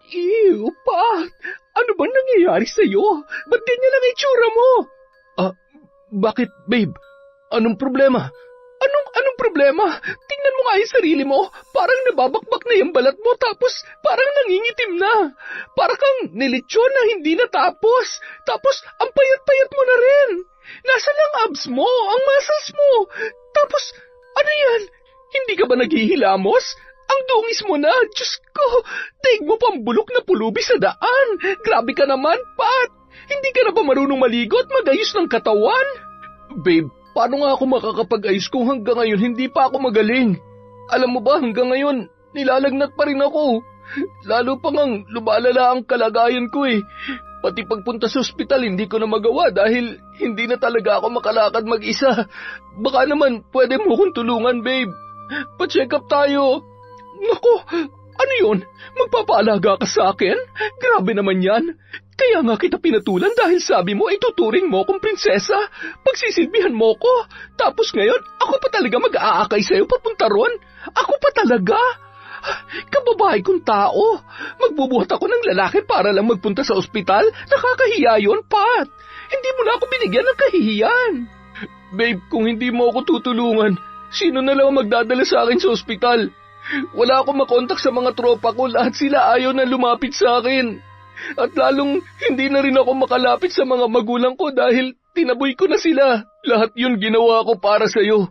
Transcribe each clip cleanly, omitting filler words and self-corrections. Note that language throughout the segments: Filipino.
Ew, Pat! Ano ba nangyayari sa'yo? Ba't ganyan ang itsura mo? Bakit, babe? Anong problema? Anong problema? Tingnan mo nga yung sarili mo. Parang nababakbak na yung balat mo tapos parang nangingitim na. Para kang nilitsyon na hindi natapos. Tapos ang payat-payat mo na rin. Nasa lang abs mo, ang muscles mo. Tapos ano yan? Hindi ka ba naghihilamos? Ang dungis mo na, Diyos ko. Daig mo pang bulok na pulubi sa daan. Grabe ka naman, Pat. Hindi ka na ba marunong maligo at magayos ng katawan? Babe, paano nga ako makakapag-ayos kung hanggang ngayon hindi pa ako magaling? Alam mo ba, hanggang ngayon, nilalagnat pa rin ako. Lalo pa ngang lumalala ang kalagayan ko eh. Pati pagpunta sa ospital hindi ko na magawa dahil hindi na talaga ako makalakad mag-isa. Baka naman pwede mo kong tulungan, babe. Pa-check up tayo. Naku, ano yun? Magpapaalaga ka sa akin? Grabe naman yan. Kaya nga kita pinatulan dahil sabi mo ituturing mo kong prinsesa. Pagsisilbihan mo ko. Tapos ngayon, ako pa talaga mag-aakay sa'yo papunta ron. Ako pa talaga. Kababae kong tao. Magbubuhat ako ng lalaki para lang magpunta sa ospital. Nakakahiya yun, Pat. Hindi mo na ako binigyan ng kahihiyan. Babe, kung hindi mo ako tutulungan, sino na lang magdadala sa akin sa ospital? Wala akong makontak sa mga tropa ko. Lahat sila ayaw na lumapit sa akin. At lalong hindi na rin ako makalapit sa mga magulang ko dahil tinaboy ko na sila. Lahat yun ginawa ko para sa'yo.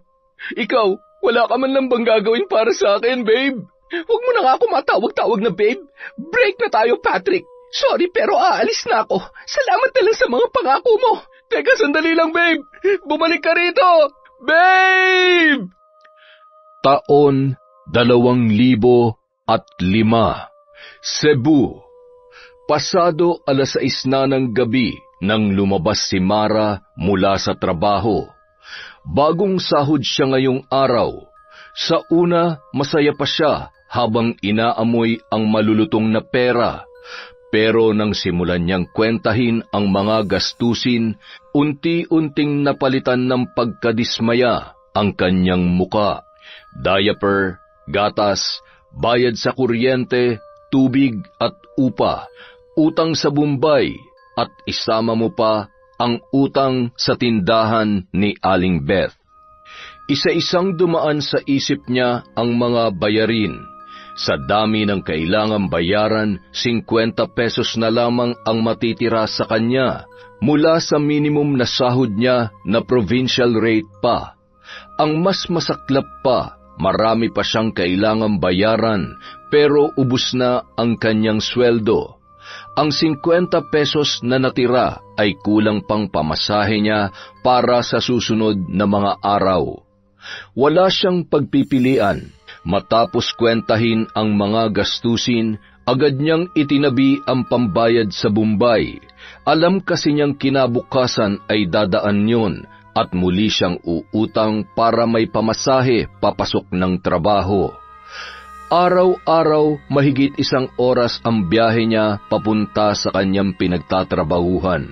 Ikaw, wala ka man lang bang gagawin para sa akin, babe? Huwag mo na nga ako matawag-tawag na babe. Break na tayo, Patrick. Sorry pero aalis na ako. Salamat na lang sa mga pangako mo. Teka, sandali lang, babe. Bumalik ka rito. Babe! Taon 2005, Cebu. Pasado 6:00 na ng gabi nang lumabas si Mara mula sa trabaho. Bagong sahod siya ngayong araw. Sa una, masaya pa siya habang inaamoy ang malulutong na pera. Pero nang simulan niyang kwentahin ang mga gastusin, unti-unting napalitan ng pagkadismaya ang kanyang muka. Diaper, gatas, bayad sa kuryente, tubig at upa, utang sa Bombay, at isama mo pa ang utang sa tindahan ni Aling Beth. Isa-isang dumaan sa isip niya ang mga bayarin. Sa dami ng kailangang bayaran, 50 pesos na lamang ang matitira sa kanya mula sa minimum na sahod niya na provincial rate pa. Ang mas masaklap pa, marami pa siyang kailangang bayaran pero ubus na ang kanyang sweldo. Ang 50 pesos na natira ay kulang pang pamasahe niya para sa susunod na mga araw. Wala siyang pagpipilian. Matapos kwentahin ang mga gastusin, agad niyang itinabi ang pambayad sa Bombay. Alam kasi niyang kinabukasan ay dadaan yun at muli siyang uutang para may pamasahe papasok ng trabaho. Araw-araw, mahigit 1 oras ang biyahe niya papunta sa kanyang pinagtatrabahuhan,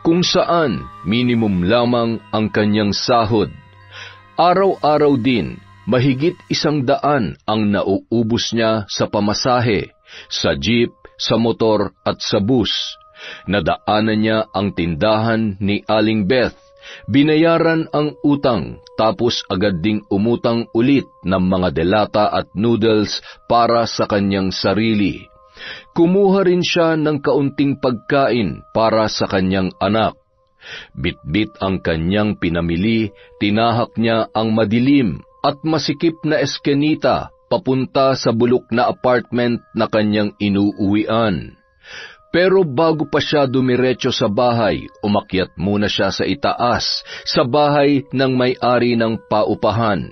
kung saan minimum lamang ang kanyang sahod. Araw-araw din, mahigit 100 ang nauubos niya sa pamasahe, sa jeep, sa motor at sa bus. Nadaanan niya ang tindahan ni Aling Beth, binayaran ang utang, tapos agad ding umutang ulit ng mga delata at noodles para sa kanyang sarili. Kumuha rin siya ng kaunting pagkain para sa kanyang anak. Bitbit ang kanyang pinamili, tinahak niya ang madilim at masikip na eskenita papunta sa bulok na apartment na kanyang inuuwian. Pero bago pa siya dumiretso sa bahay, umakyat muna siya sa itaas, sa bahay ng may-ari ng paupahan.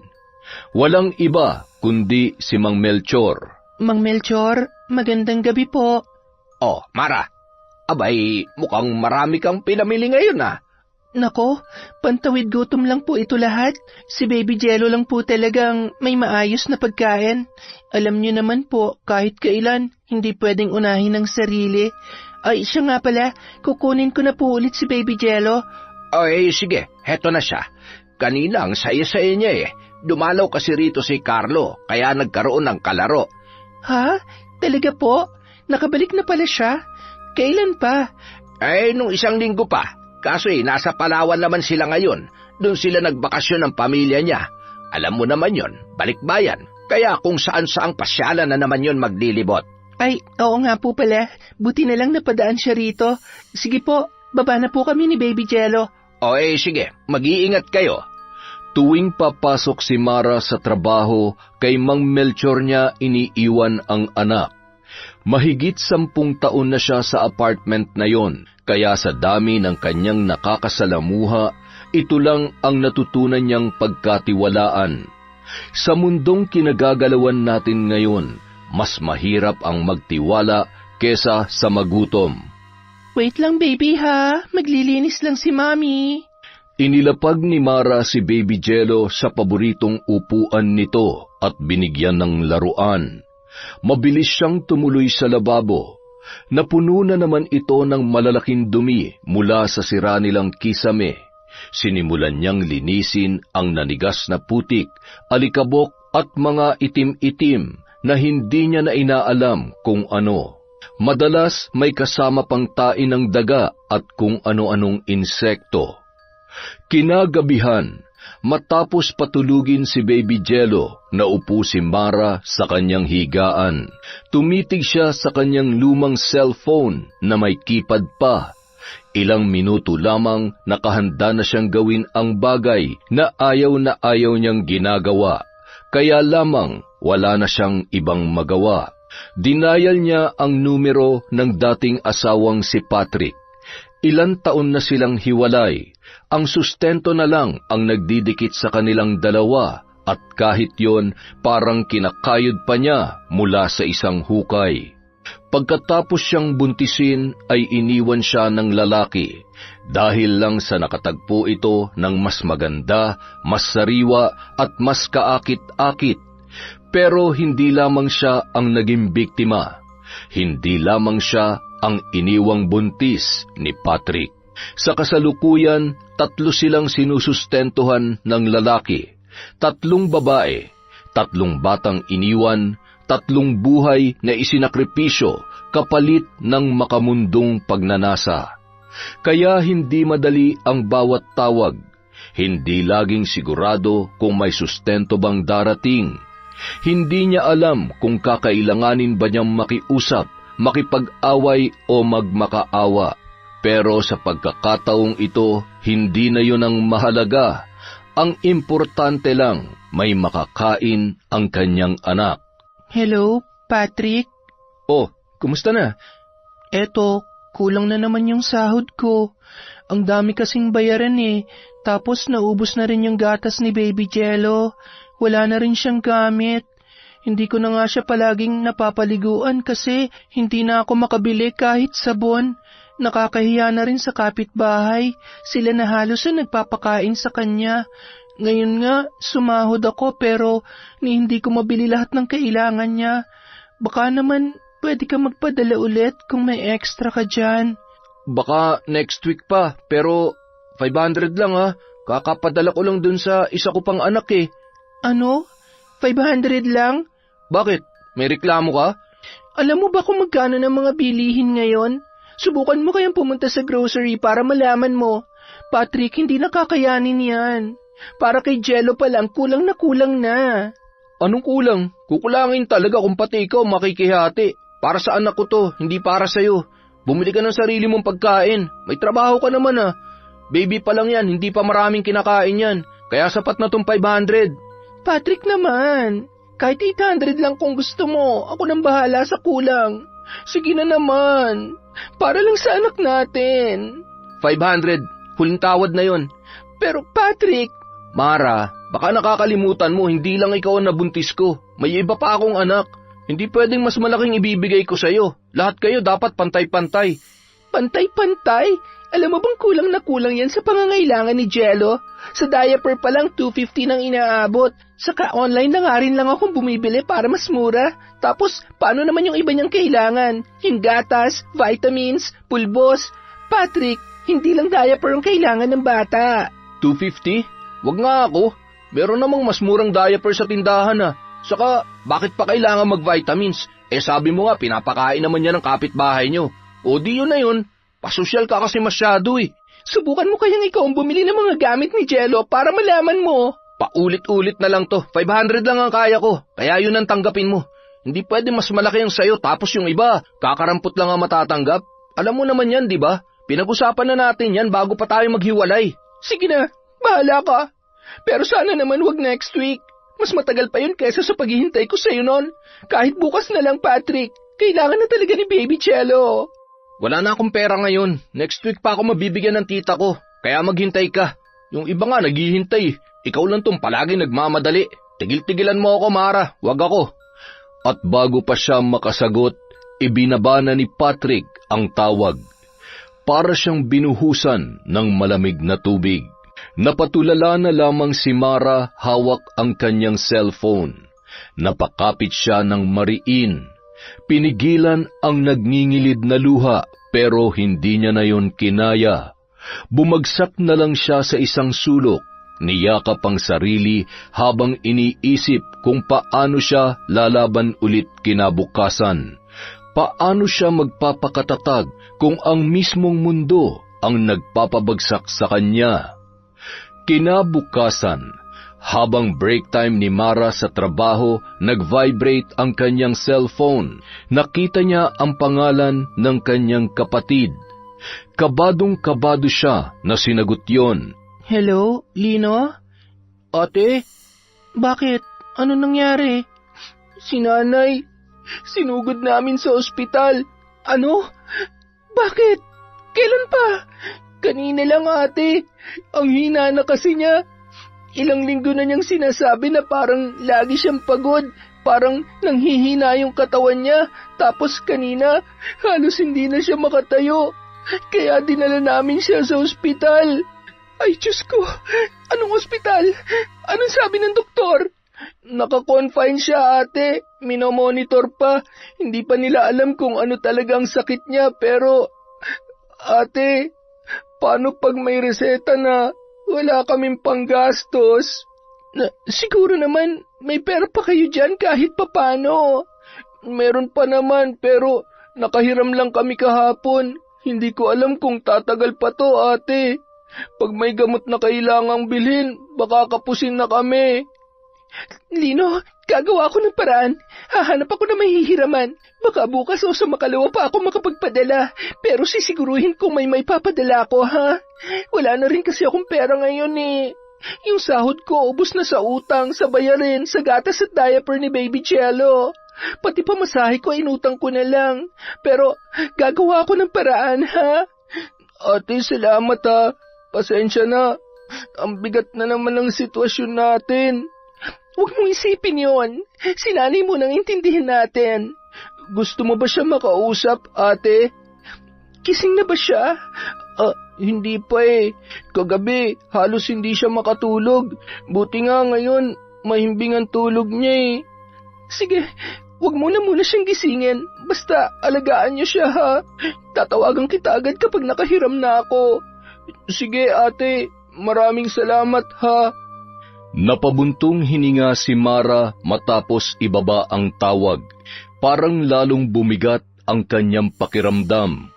Walang iba kundi si Mang Melchor. Mang Melchor, magandang gabi po. Oh, Mara. Abay, mukhang marami kang pinamili ngayon ah. Nako, pantawid gutom lang po ito lahat. Si Baby Jello lang po talagang may maayos na pagkain. Alam niyo naman po, kahit kailan, hindi pwedeng unahin ng sarili. Ay, siya nga pala, kukunin ko na po ulit si Baby Jello. Ay, sige, heto na siya. Kanina ang saya-saya niya eh. Dumalaw kasi rito si Carlo, kaya nagkaroon ng kalaro. Ha? Talaga po? nakabalik na pala siya. Kailan pa? Nung 1 linggo pa. Kaso nasa Palawan naman sila ngayon. Doon sila nagbakasyon ng pamilya niya. Alam mo naman yon, balikbayan. Kaya kung saan-saang pasyalan na naman yon maglilibot. Ay, oo nga po pala. Buti na lang napadaan siya rito. Sige po, baba na po kami ni Baby Jello. Sige, mag-iingat kayo. Tuwing papasok si Mara sa trabaho, kay Mang Melchor niya iniiwan ang anak. Mahigit 10 taon na siya sa apartment na yon, kaya sa dami ng kanyang nakakasalamuha, ito lang ang natutunan niyang pagkatiwalaan. Sa mundong kinagagalawan natin ngayon, mas mahirap ang magtiwala kesa sa magutom. Wait lang baby ha, maglilinis lang si Mami. Inilapag ni Mara si Baby Jello sa paboritong upuan nito at binigyan ng laruan. Mabilis siyang tumuloy sa lababo. Napuno na naman ito ng malalaking dumi mula sa sira nilang kisame. Sinimulan niyang linisin ang nanigas na putik, alikabok at mga itim-itim na hindi niya na inaalam kung ano. Madalas may kasama pang tain ng daga at kung ano-anong insekto. Kinagabihan, matapos patulugin si Baby Jello, naupo si Mara sa kanyang higaan. Tumitig siya sa kanyang lumang cellphone na may keypad pa. Ilang minuto lamang nakahanda na siyang gawin ang bagay na ayaw niyang ginagawa. Kaya lamang wala na siyang ibang magawa. Dinayal niya ang numero ng dating asawang si Patrick. Ilan taon na silang hiwalay. Ang sustento na lang ang nagdidikit sa kanilang dalawa at kahit yon parang kinakayod pa niya mula sa isang hukay. Pagkatapos siyang buntisin ay iniwan siya ng lalaki dahil lang sa nakatagpo ito ng mas maganda, mas sariwa at mas kaakit-akit. Pero hindi lamang siya ang naging biktima. Hindi lamang siya ang iniwang buntis ni Patrick. Sa kasalukuyan, 3 silang sinusustentuhan ng lalaki, 3 babae, 3 batang iniwan, 3 buhay na isinakripisyo kapalit ng makamundong pagnanasa. Kaya hindi madali ang bawat tawag, hindi laging sigurado kung may sustento bang darating. Hindi niya alam kung kakailanganin ba niyang makiusap, makipag-away o magmakaawa. Pero sa pagkakataong ito, hindi na yun ang mahalaga. Ang importante lang, may makakain ang kanyang anak. Hello, Patrick? Oh, kumusta na? Eto, kulang na naman yung sahod ko. Ang dami kasing bayaran tapos naubos na rin yung gatas ni Baby Jello. Wala na rin siyang gamit. Hindi ko na nga siya palaging napapaliguan kasi hindi na ako makabili kahit sabon. Nakakahiya na rin sa kapitbahay. Sila na halos ang nagpapakain sa kanya. Ngayon nga, sumahod ako pero hindi ko mabili lahat ng kailangan niya. Baka naman pwede ka magpadala ulit kung may extra ka dyan. Baka next week pa, pero 500 lang ha. Kakapadala ko lang dun sa isa ko pang anak Ano? 500 lang? Bakit? May reklamo ka? Alam mo ba kung magkano ng mga bilihin ngayon? Subukan mo kayang pumunta sa grocery para malaman mo. Patrick, hindi nakakayanin yan. Para kay Jello pa lang, kulang na. Anong kulang? Kukulangin talaga kung pati ikaw makikihati. Para sa anak ko to, hindi para sa'yo. Bumili ka ng sarili mong pagkain. May trabaho ka naman Baby pa lang yan, hindi pa maraming kinakain yan. Kaya sapat na tong 500. Patrick naman, kahit 800 lang kung gusto mo. Ako nang bahala sa kulang. Sige na naman. Para lang sa anak natin. 500, huling tawad na yon. Pero Patrick... Mara, baka nakakalimutan mo, hindi lang ikaw ang nabuntis ko. May iba pa akong anak. Hindi pwedeng mas malaking ibibigay ko sa'yo. Lahat kayo dapat pantay-pantay. Pantay-pantay? Alam mo bang kulang na kulang yan sa pangangailangan ni Jello? Sa diaper pa lang 250 nang inaabot. Saka online na nga rin lang akong bumibili para mas mura. Tapos, paano naman yung iba niyang kailangan? Yung gatas, vitamins, pulbos. Patrick, hindi lang diaper ang kailangan ng bata. 250? Wag nga ako. Meron namang mas murang diaper sa tindahan Saka, bakit pa kailangan mag-vitamins? Sabi mo nga, pinapakain naman niya ng kapitbahay niyo. O di yun na yun, pasosyal ka kasi masyado eh. Subukan mo kayang ikaw ang bumili ng mga gamit ni Jello para malaman mo. Paulit-ulit na lang to, 500 lang ang kaya ko, kaya yun ang tanggapin mo. Hindi pwede mas malaki ang sayo tapos yung iba, kakarampot lang ang matatanggap. Alam mo naman yan, di ba? Pinag-usapan na natin yan bago pa tayo maghiwalay. Sige na, bahala ka. Pero sana naman wag next week. Mas matagal pa yun kaysa sa paghihintay ko sa'yo nun. Kahit bukas na lang, Patrick. Kailangan na talaga ni Baby Jello. Wala na akong pera ngayon. Next week pa ako mabibigyan ng tita ko. Kaya maghintay ka. Yung iba nga naghihintay. Ikaw lang tong palagi nagmamadali. Tigil-tigilan mo ako, Mara. Wag ako. At bago pa siya makasagot, ibinaba na ni Patrick ang tawag. Para siyang binuhusan ng malamig na tubig. Napatulala na lamang si Mara, hawak ang kanyang cellphone. Napakapit siya ng mariin. Pinigilan ang nagngingilid na luha pero hindi niya na yon kinaya. Bumagsak na lang siya sa isang sulok. Niyakap ang sarili habang iniisip kung paano siya lalaban ulit kinabukasan. Paano siya magpapakatatag kung ang mismong mundo ang nagpapabagsak sa kanya? Kinabukasan, habang break time ni Mara sa trabaho, nag-vibrate ang kanyang cellphone. Nakita niya ang pangalan ng kanyang kapatid. Kabadong-kabado siya na sinagot yon. Hello, Lino? Ate, Bakit? Ano nangyari? si nanay, sinugod namin sa ospital. Ano? Bakit? Kailan pa? Kanina lang, ate. Ang hina na kasi niya. Ilang linggo na niyang sinasabi na parang lagi siyang pagod. Parang nanghihina yung katawan niya. Tapos kanina, halos hindi na siya makatayo. Kaya dinala namin siya sa ospital. Ay, Diyos ko. Anong ospital? Anong sabi ng doktor? Naka-confine siya, ate. Minomonitor pa. Hindi pa nila alam kung ano talagang sakit niya. Pero, ate, paano pag may reseta na wala kaming panggastos? Siguro naman, may pera pa kayo dyan kahit papano. Meron pa naman, pero nakahiram lang kami kahapon. Hindi ko alam kung tatagal pa to, ate. Pag may gamot na kailangang bilhin, baka kapusin na kami. Lino, gagawa ako ng paraan. Hahanap ako na mahihiraman. Baka bukas o sa makalawa pa ako makapagpadala. Pero sisiguruhin kung may papadala ko, ha? Wala na rin kasi akong pera ngayon eh. Yung sahod ko ubos na sa utang, sa bayarin, sa gatas at diaper ni Baby Jello. Pati pamasahe ko inutang ko na lang. Pero gagawa ako ng paraan, ha? Ate, salamat ha. Pasensya na. Ang bigat na naman ng sitwasyon natin. Huwag mong isipin yon. Si nanay mo nang intindihin natin. Gusto mo ba siya makausap, ate? Kising na ba siya? Hindi pa eh. Kagabi, halos hindi siya makatulog. Buti nga ngayon, mahimbing ang tulog niya eh. Sige, huwag mo na muna siyang gisingin. Basta alagaan niyo siya, ha? Tatawagan kita agad kapag nakahiram na ako. Sige, ate. Maraming salamat, ha? Napabuntong hininga si Mara matapos ibaba ang tawag. Parang lalong bumigat ang kanyang pakiramdam.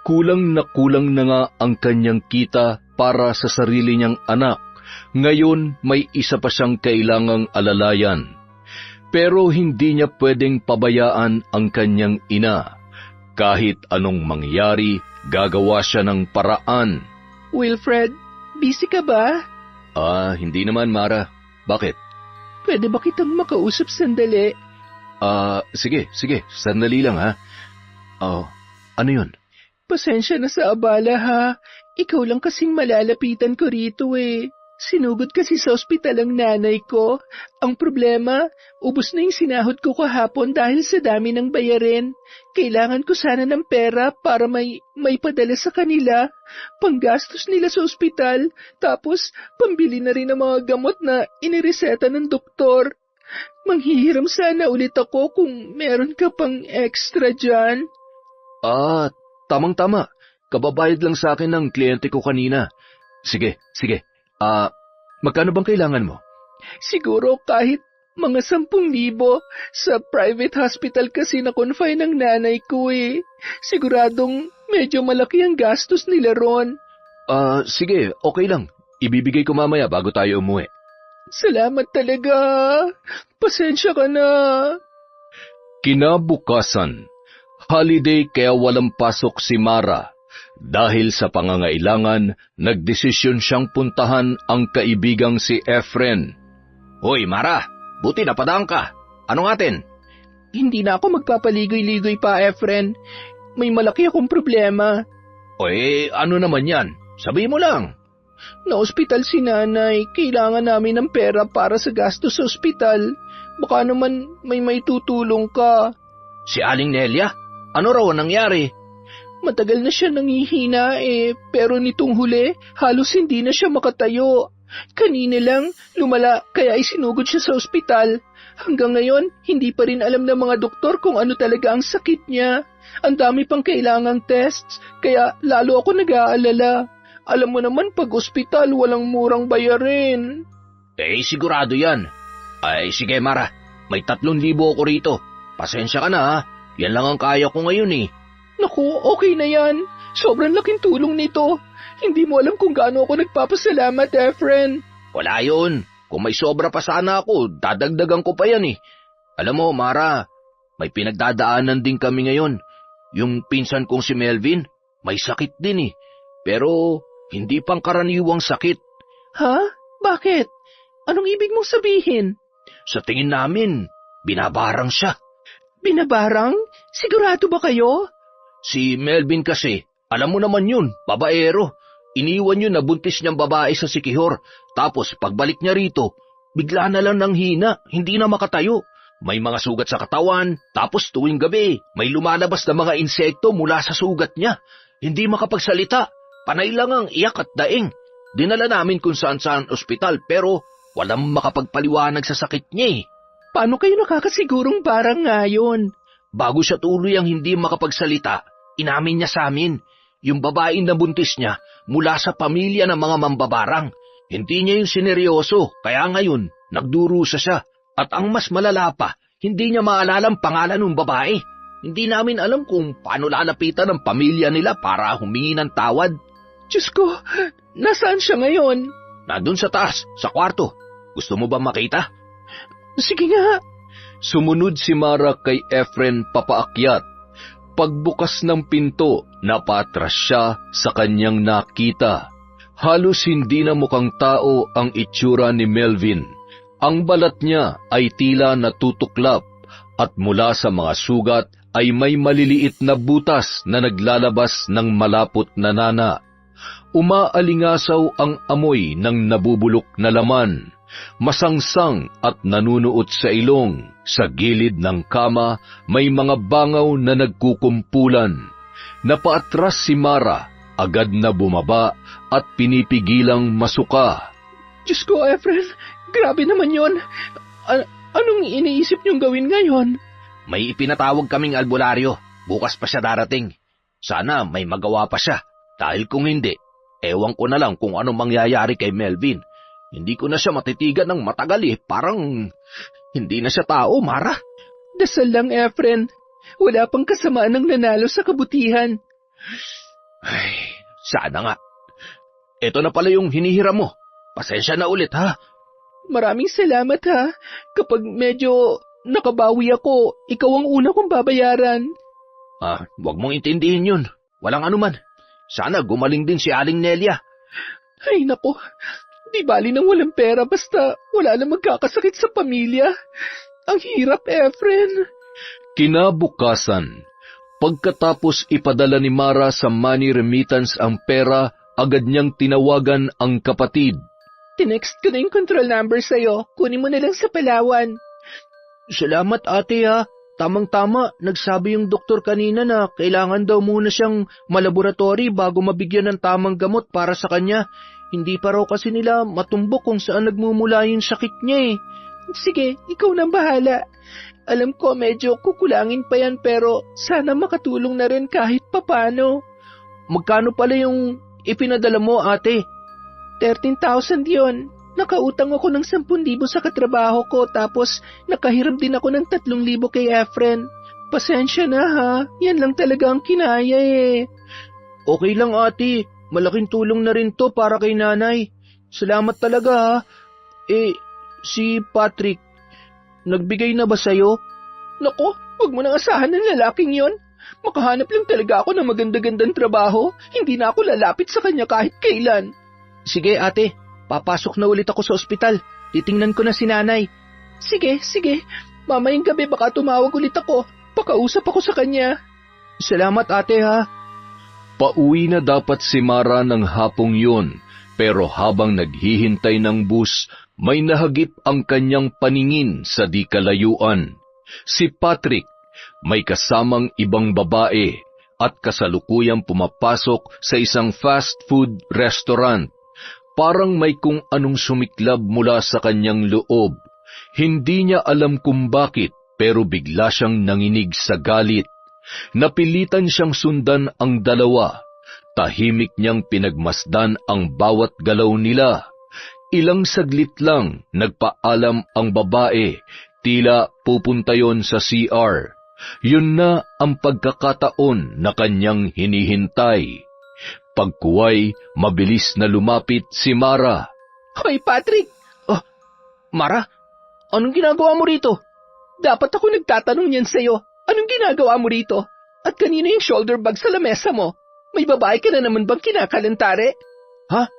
Kulang na nga ang kanyang kita para sa sarili niyang anak. Ngayon may isa pa siyang kailangang alalayan. Pero hindi niya pwedeng pabayaan ang kanyang ina. Kahit anong mangyari, gagawa siya ng paraan. Wilfred, busy ka ba? Hindi naman, Mara. Bakit? Pwede ba kitang makausap sandali? Sige. Sandali lang, ha? Ano yun? Pasensya na sa abala, ha? Ikaw lang kasing malalapitan ko rito, eh. Sinugod kasi sa ospital ang nanay ko. Ang problema, ubos na yung sinahod ko kahapon dahil sa dami ng bayarin. Kailangan ko sana ng pera para may padala sa kanila. Panggastos nila sa ospital, tapos pambili na rin ng mga gamot na inireseta ng doktor. Manghihiram sana ulit ako kung meron ka pang extra dyan. Tamang-tama. Kababayad lang sa akin ng kliyente ko kanina. Sige. Magkano bang kailangan mo? Siguro kahit Mga 10,000. Sa private hospital kasi na-confine ng nanay ko eh. Siguradong medyo malaki ang gastos nila ron. Sige, okay lang. Ibibigay ko mamaya bago tayo umuwi. Salamat talaga. Pasensya ka na. Kinabukasan, holiday kaya walang pasok si Mara. Dahil sa pangangailangan, nagdesisyon siyang puntahan ang kaibigang si Efren. Hoy, Mara, buti napadaan ka. Ano atin? Hindi na ako magpapaligoy-ligoy pa, Efren. May malaki akong problema. Ano naman yan? Sabi mo lang. Na-ospital si nanay. Kailangan namin ng pera para sa gastos sa ospital. Baka naman may tutulong ka. Si Aling Nelia? Ano raw ang nangyari? Matagal na siya nangihina pero nitong huli, halos hindi na siya makatayo. Kanina lang, lumala kaya isinugod siya sa ospital. Hanggang ngayon, hindi pa rin alam ng mga doktor kung ano talaga ang sakit niya. Ang dami pang kailangang tests, kaya lalo ako nag-aalala. Alam mo naman pag ospital, walang murang bayarin. Sigurado yan. Sige Mara, may 3,000 ako rito. Pasensya ka na ha, yan lang ang kaya ko ngayon eh. Naku, okay na yan. Sobrang laking tulong nito. Hindi mo alam kung gaano ako nagpapasalamat, Efren. Wala yun. Kung may sobra pa sana ako, dadagdagan ko pa yan eh. Alam mo, Mara, may pinagdadaanan din kami ngayon. Yung pinsan kong si Melvin, may sakit din eh. Pero hindi pangkaraniwang sakit. Ha? Bakit? Anong ibig mong sabihin? Sa tingin namin, binabarang siya. Binabarang? Sigurado ba kayo? Si Melvin kasi, alam mo naman yun, babaero. Iniwan yun na buntis niyang babae sa Sikihor. Tapos pagbalik niya rito, bigla na lang nang hina, hindi na makatayo. May mga sugat sa katawan, tapos tuwing gabi, may lumalabas na mga insekto mula sa sugat niya. Hindi makapagsalita, panay lang ang iyak at daing. Dinala namin kung saan-saan ospital pero walang makapagpaliwanag sa sakit niya eh. Paano kayo nakakasigurong barang ngayon? Bago siya tuloy ang hindi makapagsalita, inamin niya sa amin, yung babaeng nabuntis niya mula sa pamilya ng mga mambabarang. Hindi niya yung sineryoso, kaya ngayon, nagdurusa siya. At ang mas malala pa, hindi niya maalala ang pangalan ng babae. Hindi namin alam kung paano lalapitan ng pamilya nila para humingi ng tawad. Diyos ko, nasaan siya ngayon? Nandun sa taas, sa kwarto. Gusto mo ba makita? Sige nga. Sumunod si Mara kay Efren papaakyat. Pagbukas ng pinto, napatras siya sa kanyang nakita. Halos hindi na mukhang tao ang itsura ni Melvin. Ang balat niya ay tila natutuklap at mula sa mga sugat ay may maliliit na butas na naglalabas ng malapot na nana. Umaalingasaw ang amoy ng nabubulok na laman. Masangsang at nanunuot sa ilong. Sa gilid ng kama, may mga bangaw na nagkukumpulan. Napaatras si Mara, agad na bumaba at pinipigilang masuka. Diyos ko, Efren, grabe naman yon. Anong iniisip niyong gawin ngayon? May ipinatawag kaming albularyo. Bukas pa siya darating. Sana may magawa pa siya. Dahil kung hindi, ewan ko na lang kung anong mangyayari kay Melvin. Hindi ko na siya matitigan ng matagal eh. Parang hindi na siya tao, Mara. Dasal lang, Efren. Wala pang kasamaan ng nanalo sa kabutihan. Ay, sana nga. Ito na pala yung hinihiram mo. Pasensya na ulit, ha? Maraming salamat, ha. Kapag medyo nakabawi ako, ikaw ang una kong babayaran. Wag mong intindihin yun. Walang anuman. Sana gumaling din si Aling Nelia. Ay, nako. Di bali nang walang pera basta wala na magkakasakit sa pamilya. Ang hirap, Efren. Kinabukasan, pagkatapos ipadala ni Mara sa money remittance ang pera, agad niyang tinawagan ang kapatid. Tinext ko na yung control number sa'yo. Kunin mo na lang sa Palawan. Salamat, ate, ha. Tamang-tama, nagsabi yung doktor kanina na kailangan daw muna siyang malaboratory bago mabigyan ng tamang gamot para sa kanya. Hindi pa raw kasi nila matumbok kung saan nagmumula yung sakit niya eh. Sige, ikaw nang bahala. Alam ko medyo kukulangin pa yan pero sana makatulong na rin kahit papano. Magkano pala yung ipinadala mo, ate? 13,000 yon. nakautang ako ng 10,000 sa katrabaho ko tapos nakahiram din ako ng 3,000 kay Efren. Pasensya na ha, yan lang talaga ang kinaya eh. Okay lang ate, malaking tulong na rin to para kay nanay. Salamat talaga ha. Si Patrick, nagbigay na ba sa'yo? Nako, huwag mo nang asahan ng lalaking yon. Makahanap lang talaga ako ng maganda-gandang trabaho. Hindi na ako lalapit sa kanya kahit kailan. Sige ate, papasok na ulit ako sa ospital. Titingnan ko na si nanay. Sige. Mamayang gabi baka tumawag ulit ako. Pakausap ako sa kanya. Salamat ate ha. Pauwi na dapat si Mara ng hapong yun, pero habang naghihintay ng bus, may nahagip ang kanyang paningin sa di kalayuan. Si Patrick, may kasamang ibang babae at kasalukuyang pumapasok sa isang fast food restaurant. Parang may kung anong sumiklab mula sa kanyang loob. Hindi niya alam kung bakit, pero bigla siyang nanginig sa galit. Napilitan siyang sundan ang dalawa. Tahimik niyang pinagmasdan ang bawat galaw nila. Ilang saglit lang nagpaalam ang babae, tila pupunta yon sa CR. Yun na ang pagkakataon na kanyang hinihintay. Pagkuway, mabilis na lumapit si Mara. Hoy Patrick! Oh, Mara, anong ginagawa mo rito? Dapat ako nagtatanong yan sa'yo. Anong ginagawa mo rito? At kanino yung shoulder bag sa lamesa mo? May babae ka na naman bang kinakalantare? Ha?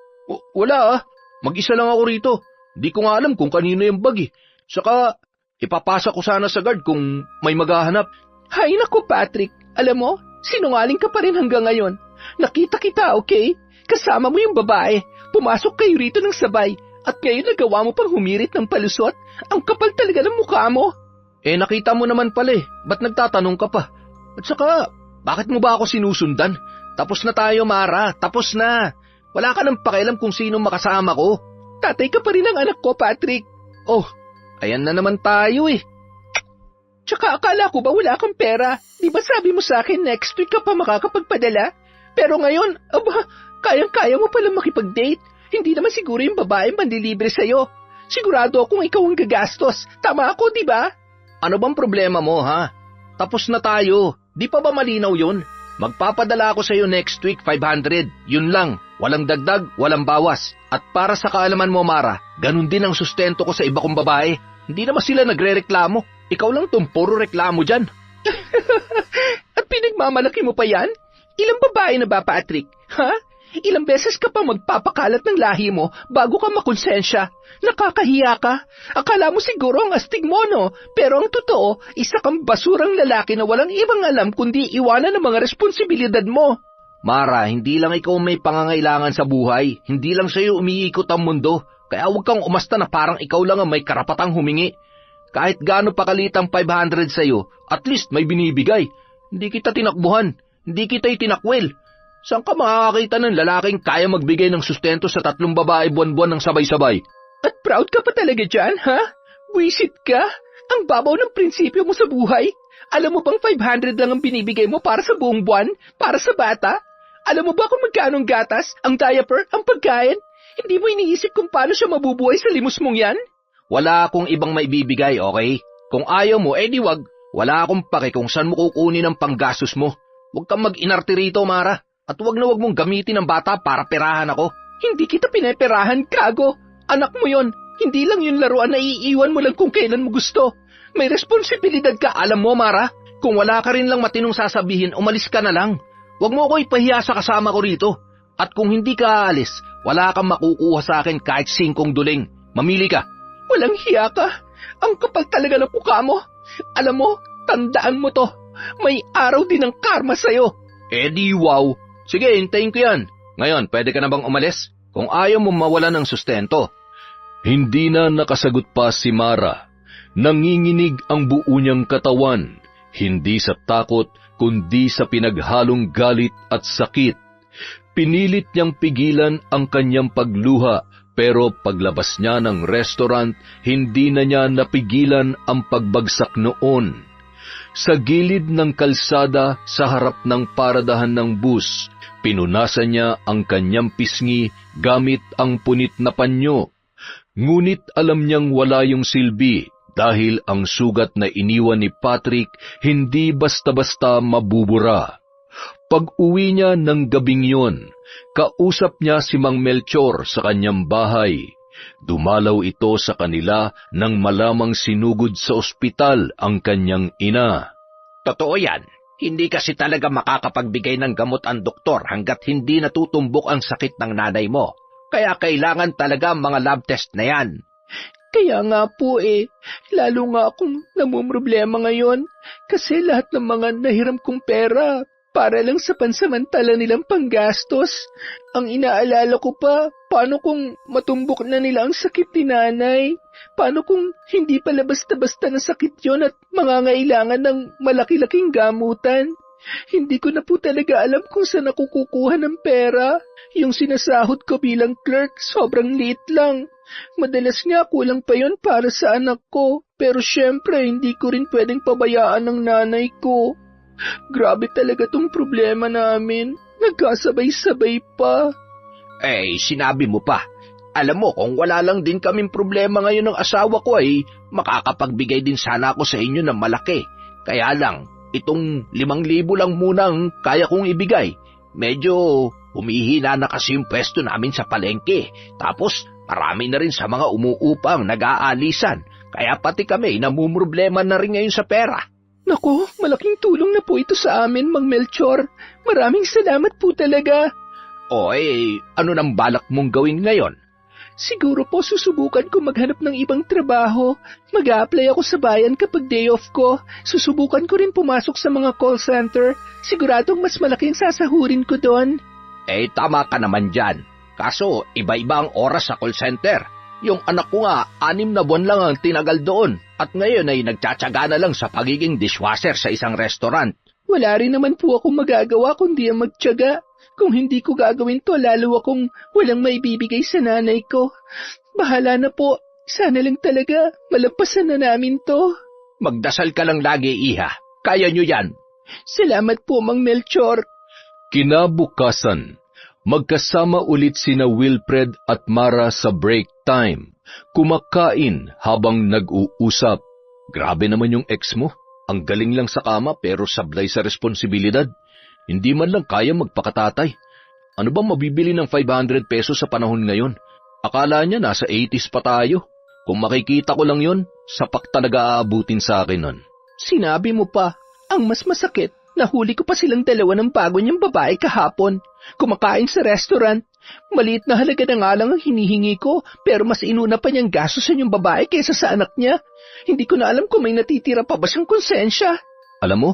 Wala ah. Mag-isa lang ako rito. Di ko nga alam kung kanino yung bag eh. Saka, ipapasa ko sana sa guard kung may maghahanap. Hay naku Patrick, alam mo, sinungaling ka pa rin hanggang ngayon. Nakita kita, okay? Kasama mo yung babae. Pumasok kayo rito ng sabay. At ngayon nagawa mo pang humirit ng palusot. Ang kapal talaga ng mukha mo. Nakita mo naman pala eh. Ba't nagtatanong ka pa? At saka, bakit mo ba ako sinusundan? Tapos na tayo, Mara. Tapos na. Wala ka nang pakialam kung sino makasama ko. Tatay ka pa rin ng anak ko, Patrick. Oh, ayan na naman tayo eh. Tsaka akala ko ba wala kang pera? Di ba sabi mo sa akin next week ka pa makakapagpadala? Pero ngayon, kayang-kaya mo palang makipag-date. Hindi naman siguro yung babae manlilibre sa'yo. Sigurado akong ikaw ang gagastos. Tama ako, di ba? Ano bang problema mo, ha? Tapos na tayo. Di pa ba malinaw yun? Magpapadala ako sa'yo next week 500. Yun lang. Walang dagdag, walang bawas. At para sa kaalaman mo, Mara, ganun din ang sustento ko sa iba kong babae. Hindi naman sila nagre-reklamo. Ikaw lang tong puro reklamo dyan. At pinagmamalaki mo pa yan? Ilang babae na ba, Patrick? Ha? Ilang beses ka pa magpapakalat ng lahi mo bago ka makonsensya? Nakakahiya ka? Akala mo siguro ang astig mo, no? Pero ang totoo, isa kang basurang lalaki na walang ibang alam kundi iwanan ng mga responsibilidad mo. Mara, hindi lang ikaw may pangangailangan sa buhay. Hindi lang sa'yo umiikot ang mundo. Kaya huwag kang umasta na parang ikaw lang ang may karapatang humingi. Kahit gaano pa kalit ang 500 sa'yo, at least may binibigay. Hindi kita tinakbuhan. Hindi kita itinakwil. Saan ka makakakita ng lalaking kaya magbigay ng sustento sa 3 babae buwan-buwan ng sabay-sabay? At proud ka pa talaga dyan, ha? Wisit ka? Ang babaw ng prinsipyo mo sa buhay? Alam mo bang 500 lang ang binibigay mo para sa buong buwan? Para sa bata? Alam mo ba kung magkano ang gatas, ang diaper, ang pagkain? Hindi mo iniisip kung paano siya mabubuhay sa limos mong yan? Wala akong ibang maibibigay, okay? Kung ayaw mo, di wag. Wala akong pake kung saan mo kukunin ang panggastos mo. Huwag kang mag-inarte rito, Mara. At huwag na huwag mong gamitin ang bata para perahan ako. Hindi kita pinaperahan, kago. Anak mo yon. Hindi lang yung laruan na iiwan mo lang kung kailan mo gusto. May responsibilidad ka. Alam mo, Mara, kung wala ka rin lang matinong sasabihin, umalis ka na lang. Huwag mo ako ipahiya sa kasama ko rito. At kung hindi ka aalis, wala kang makukuha sa akin kahit 5 duling. Mamili ka. Walang hiya ka. Ang kapal talaga ng mukha mo. Alam mo, tandaan mo to. May araw din ng karma sa'yo. Di wow. Sige, hintayin ko yan. Ngayon, pwede ka na bang umalis? Kung ayaw mo mawala ng sustento. Hindi na nakasagot pa si Mara. Nanginginig ang buo niyang katawan, hindi sa takot kundi sa pinaghalong galit at sakit. Pinilit niyang pigilan ang kanyang pagluha, pero paglabas niya ng restaurant, hindi na niya napigilan ang pagbagsak noon. Sa gilid ng kalsada sa harap ng paradahan ng bus, pinunasan niya ang kanyang pisngi gamit ang punit na panyo. Ngunit alam niyang wala yung silbi dahil ang sugat na iniwan ni Patrick hindi basta-basta mabubura. Pag-uwi niya ng gabing yon, kausap niya si Mang Melchor sa kanyang bahay. Dumalaw ito sa kanila nang malamang sinugod sa ospital ang kanyang ina. Totoo yan. Hindi kasi talaga makakapagbigay ng gamot ang doktor hanggat hindi natutumbok ang sakit ng nanay mo. Kaya kailangan talaga ang mga lab test na yan. Kaya nga po lalo nga akong namumroblema ngayon kasi lahat ng mga nahiram kong pera para lang sa pansamantala nilang panggastos. Ang inaalala ko pa, paano kung matumbok na nila ang sakit ni nanay? Paano kung hindi pala basta-basta na sakit yon at mangangailangan ng malaki-laking gamutan? Hindi ko na po talaga alam kung saan ako kukuha ng pera. Yung sinasahod ko bilang clerk, sobrang liit lang. Madalas nga kulang pa yon para sa anak ko. Pero syempre, hindi ko rin pwedeng pabayaan ng nanay ko. Grabe talaga tong problema namin. Nagkasabay-sabay pa. Sinabi mo pa. Alam mo, kung wala lang din kaming problema ngayon ng asawa ko makakapagbigay din sana ako sa inyo ng malaki. Kaya lang, itong 5,000 lang muna ang kaya kong ibigay. Medyo humihina na kasi yung pwesto namin sa palengke. Tapos marami na rin sa mga umuupang nag-aalisan. Kaya pati kami namumroblema na rin ngayon sa pera. Naku, malaking tulong na po ito sa amin, Mang Melchor. Maraming salamat po talaga. Ano nang balak mong gawin ngayon? Siguro po susubukan ko maghanap ng ibang trabaho. Mag-a-apply ako sa bayan kapag day off ko. Susubukan ko rin pumasok sa mga call center. Siguradong mas malaki ang sasahurin ko doon. Tama ka naman dyan. Kaso, iba-iba ang oras sa call center. Yung anak ko nga, 6 na buwan lang ang tinagal doon. At ngayon ay nagtsatsaga na lang sa pagiging dishwasher sa isang restaurant. Wala rin naman po akong magagawa kundi ang magtyaga. Kung hindi ko gagawin to, lalo akong walang maibibigay sa nanay ko. Bahala na po. Sana lang talaga malampasan na namin to. Magdasal ka lang lagi, Iha. Kaya nyo yan. Salamat po, Mang Melchor. Kinabukasan, magkasama ulit sina Wilfred at Mara sa break time. Kumakain habang nag-uusap. Grabe naman yung ex mo. Ang galing lang sa kama pero sablay sa responsibilidad. Hindi man lang kaya magpakatatay. Ano bang mabibili ng 500 pesos sa panahon ngayon? Akala niya nasa 80s pa tayo. Kung makikita ko lang yon, sapak talaga aabutin sa akin nun. Sinabi mo pa, ang mas masakit, nahuli ko pa silang dalawa ng bago niyang babae kahapon. Kumakain sa restaurant. Maliit na halaga na nga lang ang hinihingi ko, pero mas inuna pa niyang gastusin yung babae kaysa sa anak niya. Hindi ko na alam kung may natitira pa ba siyang konsensya. Alam mo,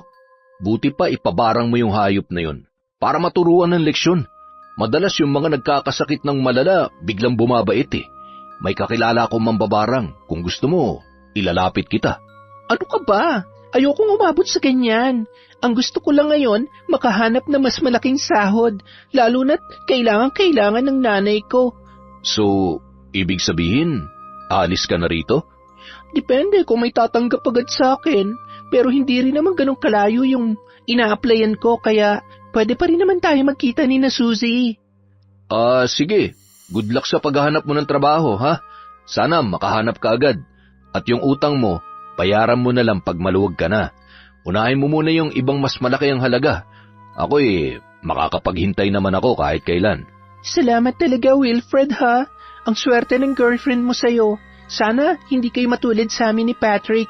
buti pa ipabarang mo yung hayop na yun para maturuan ng leksyon. Madalas yung mga nagkakasakit ng malala biglang bumabait May kakilala akong mambabarang. Kung gusto mo, ilalapit kita. Ano ka ba? Ayokong umabot sa ganyan. Ang gusto ko lang ngayon, makahanap na mas malaking sahod, lalo na't kailangan ng nanay ko. So, ibig sabihin, alis ka na rito? Depende kung may tatanggap agad sa akin, pero hindi rin naman ganun kalayo yung ina-applyan ko, kaya pwede pa rin naman tayo magkita ni na Suzy. Sige. Good luck sa paghahanap mo ng trabaho, ha? Sana makahanap ka agad. At yung utang mo, bayaran mo na lang pag maluwag ka na. Unahin mo muna yung ibang mas malaki ang halaga. Ako makakapaghintay naman ako kahit kailan. Salamat talaga, Wilfred, ha? Ang swerte ng girlfriend mo sa'yo. Sana hindi kayo matulad sa amin ni Patrick.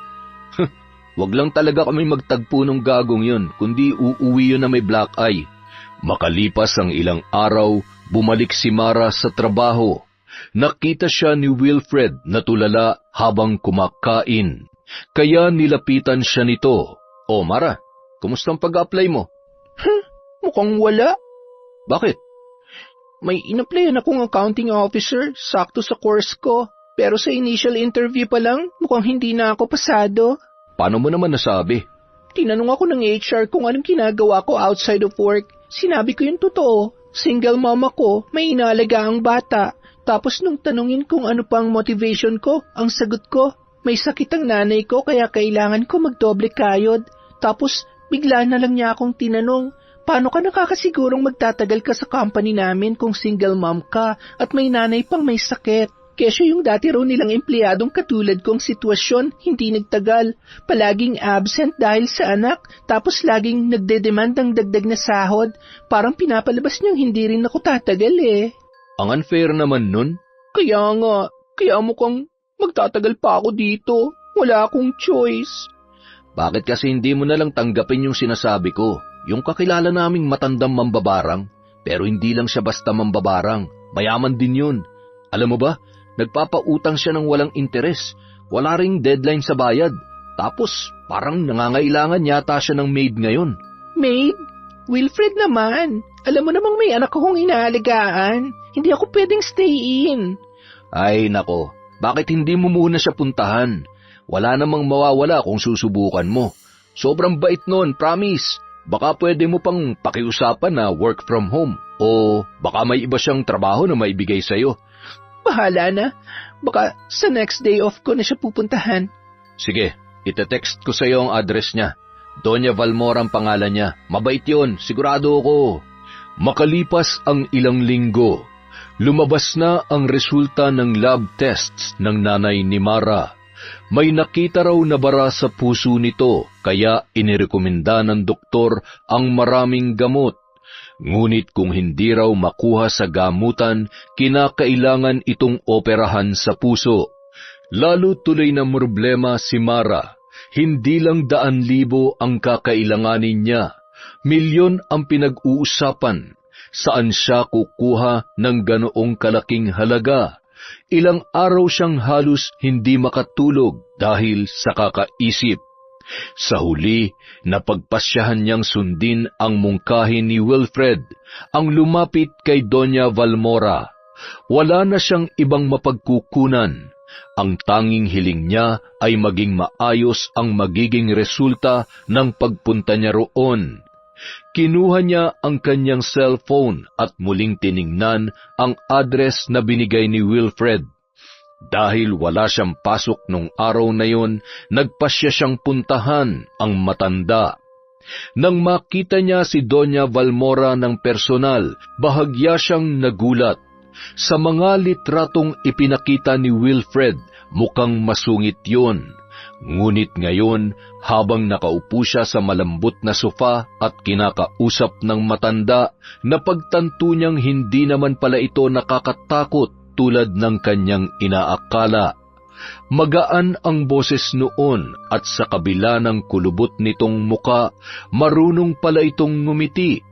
Wag lang talaga kami magtagpo ng gagong yun, kundi uuwi yun na may black eye. Makalipas ang ilang araw, bumalik si Mara sa trabaho. Nakita siya ni Wilfred na tulala habang kumakain. Kaya nilapitan siya nito. O Mara, kumusta ang pag-apply mo? Mukhang wala. Bakit? May in-applyan akong accounting officer, sakto sa course ko. Pero sa initial interview pa lang, mukhang hindi na ako pasado. Paano mo naman nasabi? Tinanong ako ng HR kung anong ginagawa ko outside of work. Sinabi ko yung totoo. Single mom ako, may inaalaga ang bata. Tapos nung tanungin kung ano pang motivation ko, ang sagot ko, may sakit ang nanay ko kaya kailangan ko magdoble kayod. Tapos bigla na lang niya akong tinanong, paano ka nakakasigurong magtatagal ka sa company namin kung single mom ka at may nanay pang may sakit? Kesyo yung dati raw nilang empleyadong katulad kong sitwasyon, hindi nagtagal. Palaging absent dahil sa anak, tapos laging nagdedemand ng dagdag na sahod. Parang pinapalabas niyang hindi rin ako tatagal eh. Ang unfair naman nun. Kaya nga, kaya mukhang magtatagal pa ako dito. Wala akong choice. Bakit kasi hindi mo nalang tanggapin yung sinasabi ko? Yung kakilala naming matandang mambabarang, pero hindi lang siya basta mambabarang. Mayaman din yun. Alam mo ba, nagpapautang siya ng walang interes. Wala ring deadline sa bayad. Tapos, parang nangangailangan yata siya ng maid ngayon. Maid? Wilfred naman. Alam mo namang may anak akong inaalagaan. Hindi ako pwedeng stay in. Ay nako, bakit hindi mo muna siya puntahan? Wala namang mawawala kung susubukan mo. Sobrang bait nun, promise. Baka pwede mo pang pakiusapan na work from home. O baka may iba siyang trabaho na maibigay sa'yo. Bahala na. Baka sa next day off ko na siya pupuntahan. Sige, ite-text ko sa'yo ang address niya. Doña Valmora ang pangalan niya. Mabait yun, sigurado ako. Makalipas ang ilang linggo, lumabas na ang resulta ng lab tests ng nanay ni Mara. May nakita raw na bara sa puso nito, kaya inirekomenda ng doktor ang maraming gamot. Ngunit kung hindi raw makuha sa gamutan, kinakailangan itong operahan sa puso. Lalo tuloy na problema si Mara. Hindi lang 100,000 ang kakailanganin niya. Milyon ang pinag-uusapan. Saan siya kukuha ng ganoong kalaking halaga? Ilang araw siyang halos hindi makatulog dahil sa kakaisip. Sa huli, napagpasyahan niyang sundin ang mungkahin ni Wilfred, ang lumapit kay Doña Valmora. Wala na siyang ibang mapagkukunan. Ang tanging hiling niya ay maging maayos ang magiging resulta ng pagpunta niya roon. Kinuha niya ang kanyang cellphone at muling tiningnan ang address na binigay ni Wilfred. Dahil wala siyang pasok nung araw na yon, nagpasya siyang puntahan ang matanda. Nang makita niya si Doña Valmora ng personal, bahagya siyang nagulat. Sa mga litratong ipinakita ni Wilfred, mukhang masungit yon. Ngunit ngayon, habang nakaupo siya sa malambot na sofa at kinakausap ng matanda, napagtanto niyang hindi naman pala ito nakakatakot tulad ng kanyang inaakala. Magaan ang boses noon at sa kabila ng kulubot nitong muka, marunong pala itong ngumiti.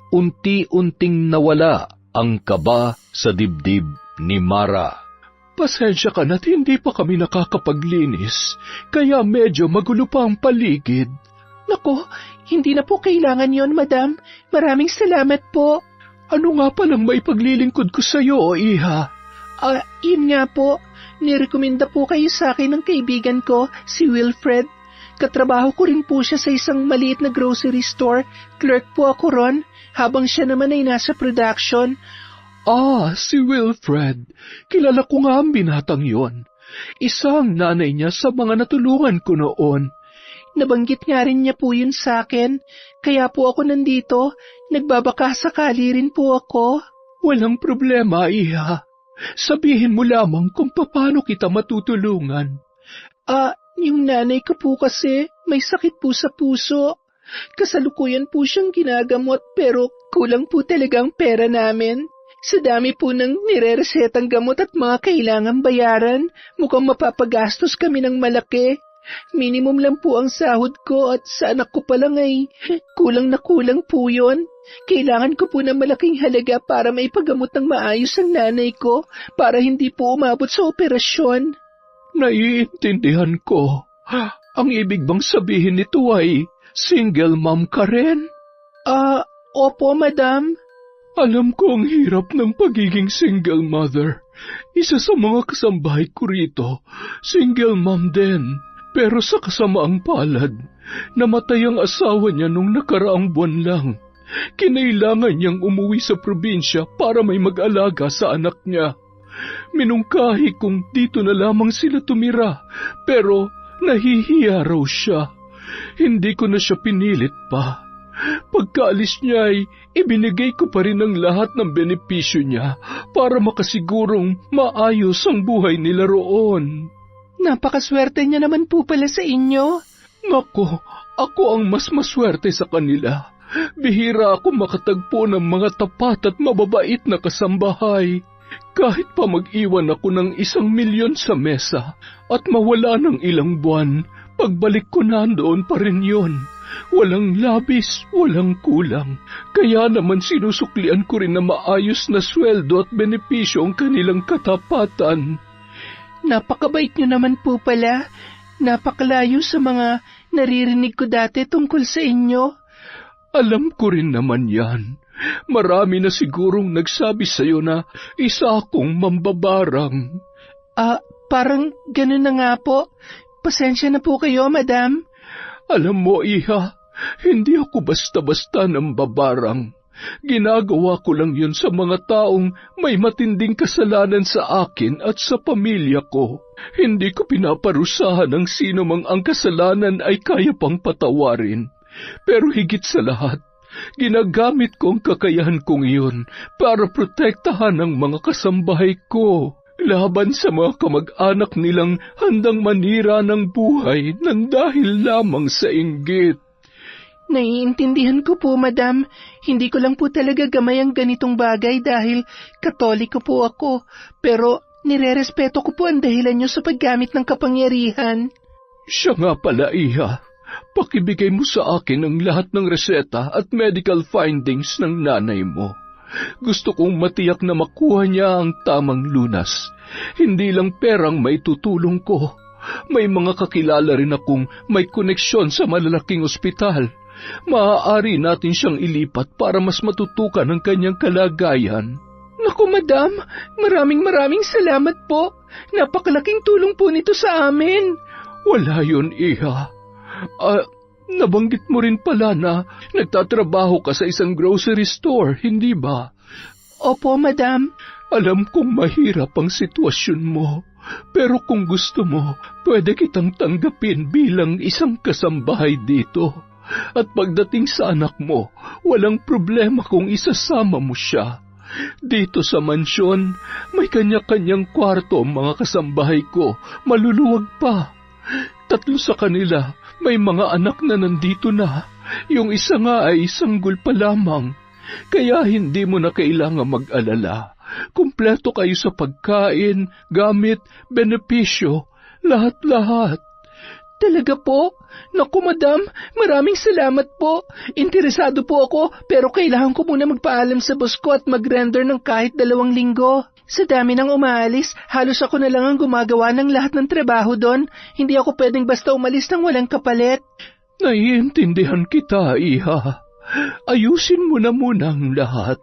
Unti-unting nawala ang kaba sa dibdib ni Mara. Pasensya ka na't hindi pa kami nakakapaglinis, kaya medyo magulo pa ang paligid. Naku, hindi na po kailangan yon, madam. Maraming salamat po. Ano nga palang maipaglilingkod ko sa iyo, iha? Yun nga po. Nirekomenda po kayo sa akin ng kaibigan ko, si Wilfred. Katrabaho ko rin po siya sa isang maliit na grocery store. Clerk po ako ron, habang siya naman ay nasa production. Si Wilfred. Kilala ko nga ang binatang yon. Isang nanay niya sa mga natulungan ko noon. Nabanggit nga rin niya po yun sa akin. Kaya po ako nandito. Nagbabaka sakali rin po ako. Walang problema, iha. Sabihin mo lamang kung paano kita matutulungan. Yung nanay ko po kasi may sakit po sa puso. Kasalukuyan po siyang ginagamot pero kulang po talagang pera namin. Sa dami po ng nireresetang gamot at mga kailangang bayaran, mukhang mapapagastos kami ng malaki. Minimum lang po ang sahod ko at sa anak ko pa lang ay kulang na kulang po yun. Kailangan ko po ng malaking halaga para maipagamot ng maayos ang nanay ko para hindi po umabot sa operasyon. Naiintindihan ko. Ang ibig bang sabihin nito ay single mom ka rin? Opo, madam. Alam ko ang hirap ng pagiging single mother. Isa sa mga kasambahay ko rito, single mom din. Pero sa kasamaang palad, namatay ang asawa niya nung nakaraang buwan lang. Kinailangan niyang umuwi sa probinsya para may mag-alaga sa anak niya. Minungkahi kung dito na lamang sila tumira, pero nahihiya raw siya. Hindi ko na siya pinilit pa. Pagkaalis niya ay ibinigay ko pa rin ang lahat ng benepisyo niya para makasigurong maayos ang buhay nila roon. Napakaswerte niya naman po pala sa inyo. Nako, ako ang mas maswerte sa kanila. Bihira ako makatagpo ng mga tapat at mababait na kasambahay. Kahit pa mag-iwan ako ng 1,000,000 sa mesa at mawala ng ilang buwan, pagbalik ko nandoon pa rin yon. Walang labis, walang kulang. Kaya naman sinusuklian ko rin na maayos na sweldo at benepisyo ang kanilang katapatan. Napakabait niyo naman po pala. Napakalayo sa mga naririnig ko dati tungkol sa inyo. Alam ko rin naman yan. Marami na sigurong nagsabi sa'yo na isa akong mambabarang. Parang ganun na nga po. Pasensya na po kayo, madam. Alam mo, iha, hindi ako basta-basta nambabarang. Ginagawa ko lang yun sa mga taong may matinding kasalanan sa akin at sa pamilya ko. Hindi ko pinaparusahan ang sino mang ang kasalanan ay kaya pang patawarin. Pero higit sa lahat, ginagamit ko ang kakayahan kong iyon para protektahan ang mga kasambahay ko laban sa mga kamag-anak nilang handang manira ng buhay nang dahil lamang sa inggit. Naiintindihan ko po, madam. Hindi ko lang po talaga gamay ang ganitong bagay dahil Katoliko po ako. Pero nirerespeto ko po ang dahilan niyo sa paggamit ng kapangyarihan. Siya nga pala, iha. Pakibigay mo sa akin ang lahat ng reseta at medical findings ng nanay mo. Gusto kong matiyak na makuha niya ang tamang lunas. Hindi lang perang may tutulong ko. May mga kakilala rin akong may koneksyon sa malalaking ospital. Maaari natin siyang ilipat para mas matutukan ang kanyang kalagayan. Naku, madam, maraming salamat po. Napakalaking tulong po nito sa amin. Wala yun, iha. Nabanggit mo rin pala na nagtatrabaho ka sa isang grocery store, hindi ba? Opo, madam. Alam kong mahirap ang sitwasyon mo, pero kung gusto mo, pwede kitang tanggapin bilang isang kasambahay dito. At pagdating sa anak mo, walang problema kung isasama mo siya. Dito sa mansyon, may kanya-kanyang kwarto ang mga kasambahay ko, maluluwag pa. 3 sa kanila, may mga anak na nandito na. Yung isa nga ay sanggol pa lamang. Kaya hindi mo na kailangan mag-alala. Kumpleto kayo sa pagkain, gamit, benepisyo, lahat-lahat. Talaga po? Naku, madam, maraming salamat po. Interesado po ako, pero kailangan ko muna magpaalam sa boss ko at mag-render ng kahit 2 linggo. Sa dami ng umaalis, halos ako na lang ang gumagawa ng lahat ng trabaho doon. Hindi ako pwedeng basta umalis nang walang kapalit. Naiintindihan kita, iha. Ayusin mo na muna ang lahat.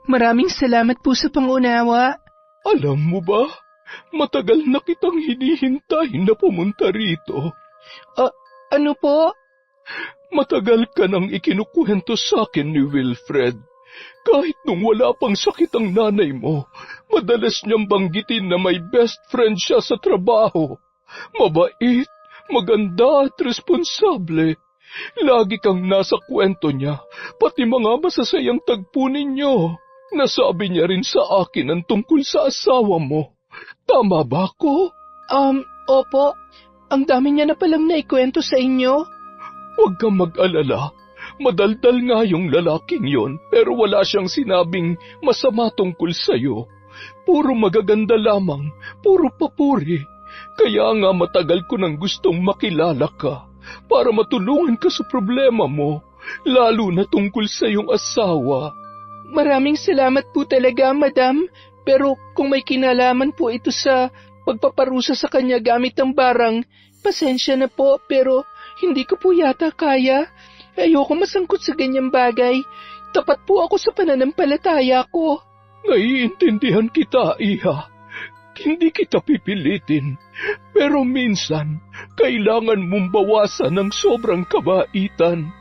Maraming salamat po sa pangunawa. Alam mo ba, matagal na kitang hinihintay na pumunta rito. Ano po? Matagal ka nang ikinukwento sa akin ni Wilfred. Kahit nung wala pang sakit ang nanay mo, madalas niyang banggitin na may best friend siya sa trabaho. Mabait, maganda at responsable. Lagi kang nasa kwento niya, pati mga masasayang tagpo ninyo. Nasabi niya rin sa akin ang tungkol sa asawa mo. Tama ba ako? Opo. Ang dami niya na palang naikwento sa inyo. Huwag kang mag-alala. Madaldal nga yung lalaking yon, pero wala siyang sinabing masama tungkol sa'yo. Puro magaganda lamang, puro papuri. Kaya nga matagal ko nang gustong makilala ka, para matulungan ka sa problema mo, lalo na tungkol sa iyong asawa. Maraming salamat po talaga, madam. Pero kung may kinalaman po ito sa pagpaparusa sa kanya gamit ang barang, pasensya na po, pero hindi ko po yata kaya. Ayoko masangkot sa ganyang bagay. Tapat po ako sa pananampalataya ko. Naiintindihan kita, iha. Hindi kita pipilitin. Pero minsan, kailangan mong bawasan ng sobrang kabaitan.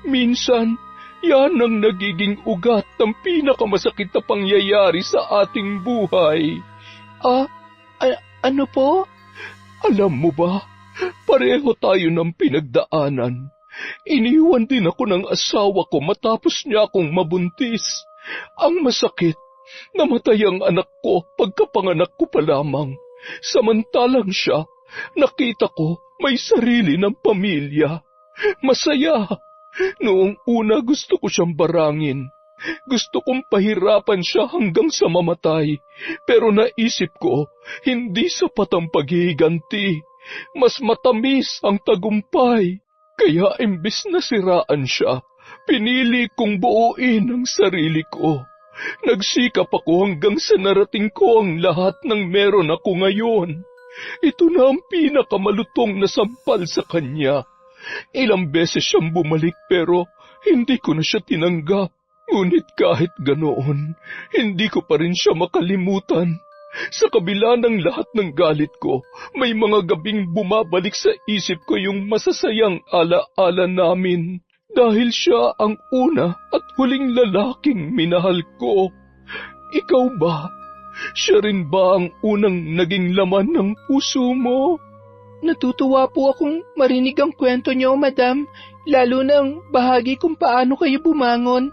Minsan, yan ang nagiging ugat ng pinakamasakit na pangyayari sa ating buhay. Ano po? Alam mo ba, pareho tayo ng pinagdaanan. Iniwan din ako ng asawa ko matapos niya akong mabuntis. Ang masakit, namatay ang anak ko pagkapanganak ko pa lamang. Samantalang siya, nakita ko may sarili ng pamilya. Masaya. Noong una gusto ko siyang barangin. Gusto kong pahirapan siya hanggang sa mamatay. Pero naisip ko, hindi sapat ang paghihiganti. Mas matamis ang tagumpay. Kaya imbis na siraan siya, pinili kong buuin ang sarili ko. Nagsikap ako hanggang sa narating ko ang lahat ng meron ako ngayon. Ito na ang pinakamalutong na sampal sa kanya. Ilang beses siyang bumalik pero hindi ko na siya tinanggap. Ngunit kahit ganoon, hindi ko pa rin siya makalimutan. Sa kabila ng lahat ng galit ko, may mga gabing bumabalik sa isip ko yung masasayang ala-ala namin. Dahil siya ang una at huling lalaking minahal ko. Ikaw ba? Siya rin ba ang unang naging laman ng puso mo? Natutuwa po akong marinig ang kwento niyo, madam, lalo na ang bahagi kung paano kayo bumangon.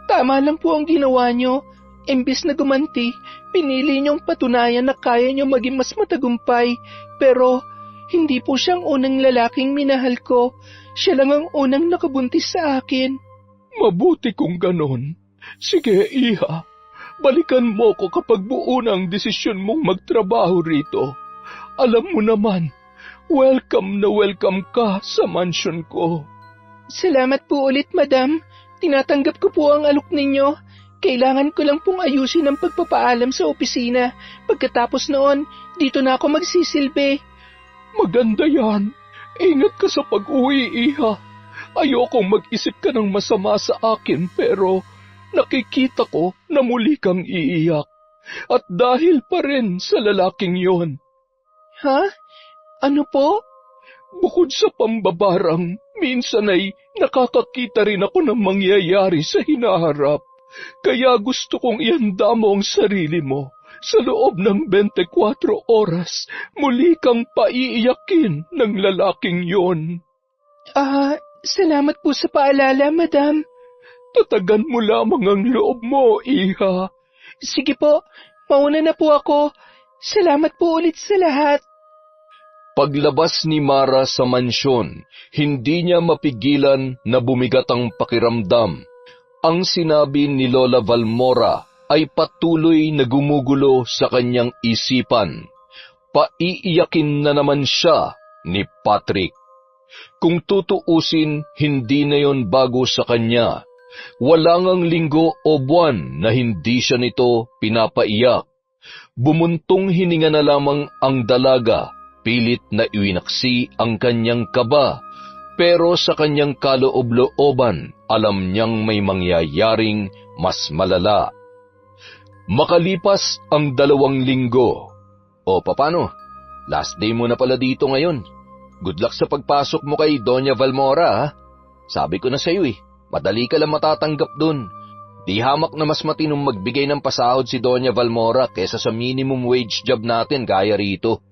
Tama lang po ang ginawa niyo. Imbis na gumanti, pinili niyong patunayan na kaya niyo maging mas matagumpay. Pero hindi po siyang unang lalaking minahal ko. Siya lang ang unang nakabuntis sa akin. Mabuti kung ganon. Sige, Iha. Balikan mo ko kapag buo na ang desisyon mong magtrabaho rito. Alam mo naman, welcome na welcome ka sa mansion ko. Salamat po ulit, madam. Tinatanggap ko po ang alok ninyo. Kailangan ko lang pong ayusin ang pagpapaalam sa opisina. Pagkatapos noon, dito na ako magsisilbi. Maganda yan. Ingat ka sa pag-uwi, Iha. Ayokong mag-isip ka ng masama sa akin pero nakikita ko na muli kang iiyak. At dahil pa rin sa lalaking yon. Ha? Ano po? Bukod sa pambabarang, minsan ay nakakakita rin ako ng mangyayari sa hinaharap. Kaya gusto kong ihanda mo ang sarili mo. Sa loob ng 24 oras, muli kang paiiyakin ng lalaking yon. Salamat po sa paalala, madam. Tatagan mo lamang ang loob mo, Iha. Sige po, mauna na po ako. Salamat po ulit sa lahat. Paglabas ni Mara sa mansyon, hindi niya mapigilan na bumigat ang pakiramdam. Ang sinabi ni Lola Valmora ay patuloy na gumugulo sa kanyang isipan. Paiiyakin na naman siya ni Patrick. Kung tutuusin, hindi na yon bago sa kanya. Wala ngang linggo o buwan na hindi siya nito pinapaiyak. Bumuntong hininga na lamang ang dalaga, pilit na iwinaksi ang kanyang kaba, pero sa kanyang kaloob-looban, alam niyang may mangyayaring mas malala. Makalipas ang 2 linggo. O papano? Last day mo na pala dito ngayon. Good luck sa pagpasok mo kay Doña Valmora, ha? Sabi ko na sa'yo madali ka lang matatanggap dun. Di hamak na mas matinong magbigay ng pasahod si Doña Valmora kesa sa minimum wage job natin gaya rito.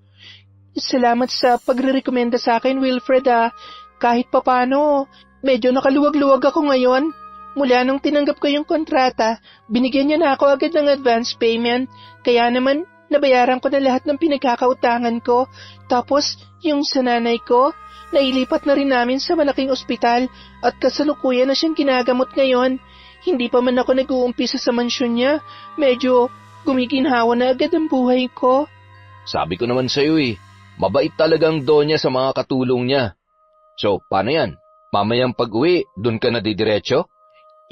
Salamat sa pagre-rekomenda sa akin, Wilfred, Kahit papano, medyo nakaluwag-luwag ako ngayon. Mula nung tinanggap ko yung kontrata, binigyan niya na ako agad ng advance payment. Kaya naman, nabayaran ko na lahat ng pinagkakautangan ko. Tapos, yung sa nanay ko, nailipat na rin namin sa malaking ospital at kasalukuyan na siyang ginagamot ngayon. Hindi pa man ako nag-uumpisa sa mansyon niya. Medyo gumiginhawa na agad ang buhay ko. Sabi ko naman sa'yo mabait talagang Donya sa mga katulong niya. So, paano yan? Mamayang pag-uwi, dun ka na didiretso?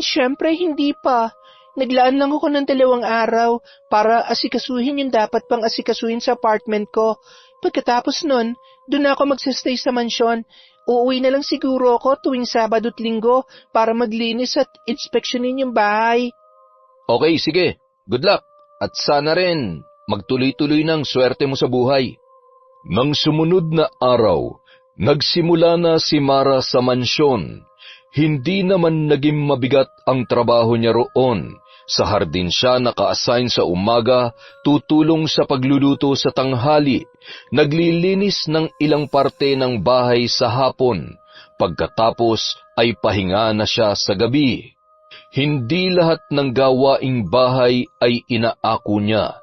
Siyempre, hindi pa. Naglaan lang ako ng 2 araw para asikasuhin yung dapat pang asikasuhin sa apartment ko. Pagkatapos nun, dun ako magsastay sa mansyon. Uuwi na lang siguro ako tuwing Sabado at Linggo para maglinis at inspeksyonin yung bahay. Okay, sige. Good luck. At sana rin, magtuloy-tuloy ng swerte mo sa buhay. Nang sumunod na araw, nagsimula na si Mara sa mansyon. Hindi naman naging mabigat ang trabaho niya roon. Sa hardin siya naka-assign sa umaga, tutulong sa pagluluto sa tanghali, naglilinis ng ilang parte ng bahay sa hapon. Pagkatapos ay pahinga na siya sa gabi. Hindi lahat ng gawaing bahay ay inaako niya.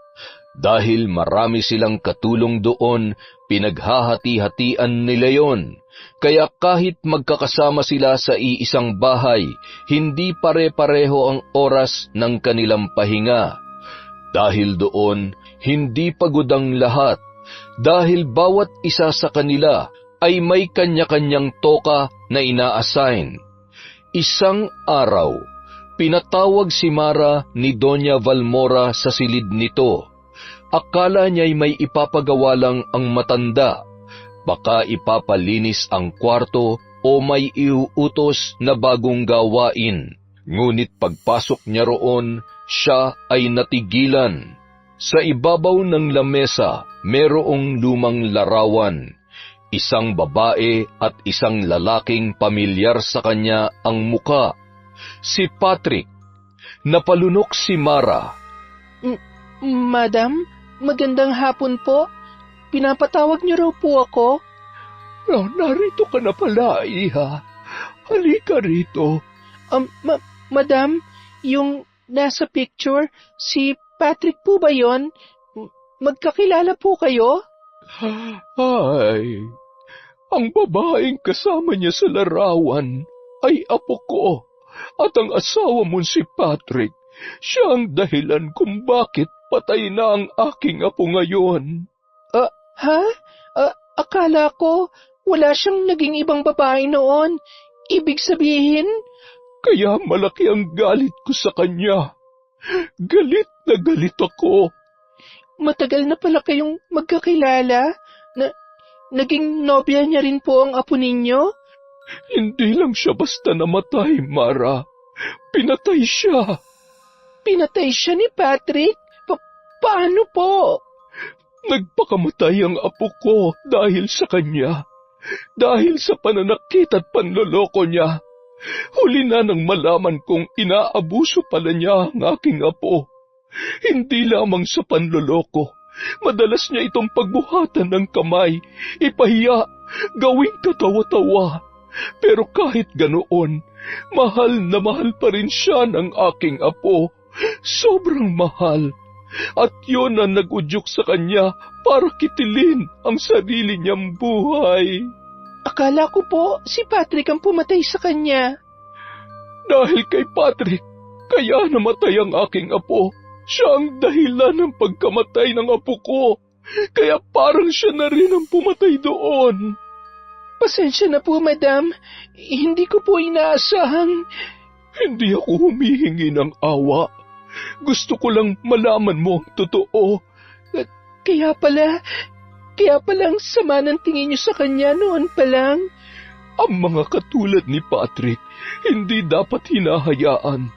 Dahil marami silang katulong doon, pinaghahati-hatian nila yon. Kaya kahit magkakasama sila sa iisang bahay, hindi pare-pareho ang oras ng kanilang pahinga. Dahil doon, hindi pagod ang lahat. Dahil bawat isa sa kanila ay may kanya-kanyang toka na ina-assign. Isang araw, pinatawag si Mara ni Doña Valmora sa silid nito. Akala niya'y may ipapagawa lang ang matanda. Baka ipapalinis ang kwarto o may iuutos na bagong gawain. Ngunit pagpasok niya roon, siya ay natigilan. Sa ibabaw ng lamesa, merong lumang larawan. Isang babae at isang lalaking pamilyar sa kanya ang muka. Si Patrick. Napalunok si Mara. Madam, magandang hapon po. Pinapatawag niyo raw po ako. Narito ka na pala, Iha. Halika rito. Madam, yung nasa picture, si Patrick po ba yon? Magkakilala po kayo? Ay, ang babaeng kasama niya sa larawan ay apo ko. At ang asawa mo si Patrick, siya ang dahilan kung bakit patay na ang aking apo ngayon. Ha? Akala ko wala siyang naging ibang babae noon. Ibig sabihin? Kaya malaki ang galit ko sa kanya. Galit na galit ako. Matagal na pala kayong magkakilala? Naging nobya niya rin po ang apo ninyo? Hindi lang siya basta namatay, Mara. Pinatay siya. Pinatay siya ni Patrick? Paano po? Nagpakamatay ang apo ko dahil sa kanya. Dahil sa pananakit at panloloko niya. Huli na nang malaman kong inaabuso pala niya ang aking apo. Hindi lamang sa panloloko. Madalas niya itong pagbuhatan ng kamay, ipahiya, gawing katawa-tawa. Pero kahit ganoon, mahal na mahal pa rin siya ng aking apo. Sobrang mahal. At yun ang nag-udyok sa kanya para kitilin ang sarili niyang buhay. Akala ko po si Patrick ang pumatay sa kanya. Dahil kay Patrick, kaya namatay ang aking apo. Siya ang dahilan ng pagkamatay ng apo ko. Kaya parang siya na rin ang pumatay doon. Pasensya na po, madam. Hindi ko po inaasahan. Hindi ako humihingi ng awa. Gusto ko lang malaman mo ang totoo. Kaya pala ang sama ng tingin niyo sa kanya noon pa lang. Ang mga katulad ni Patrick, hindi dapat hinahayaan.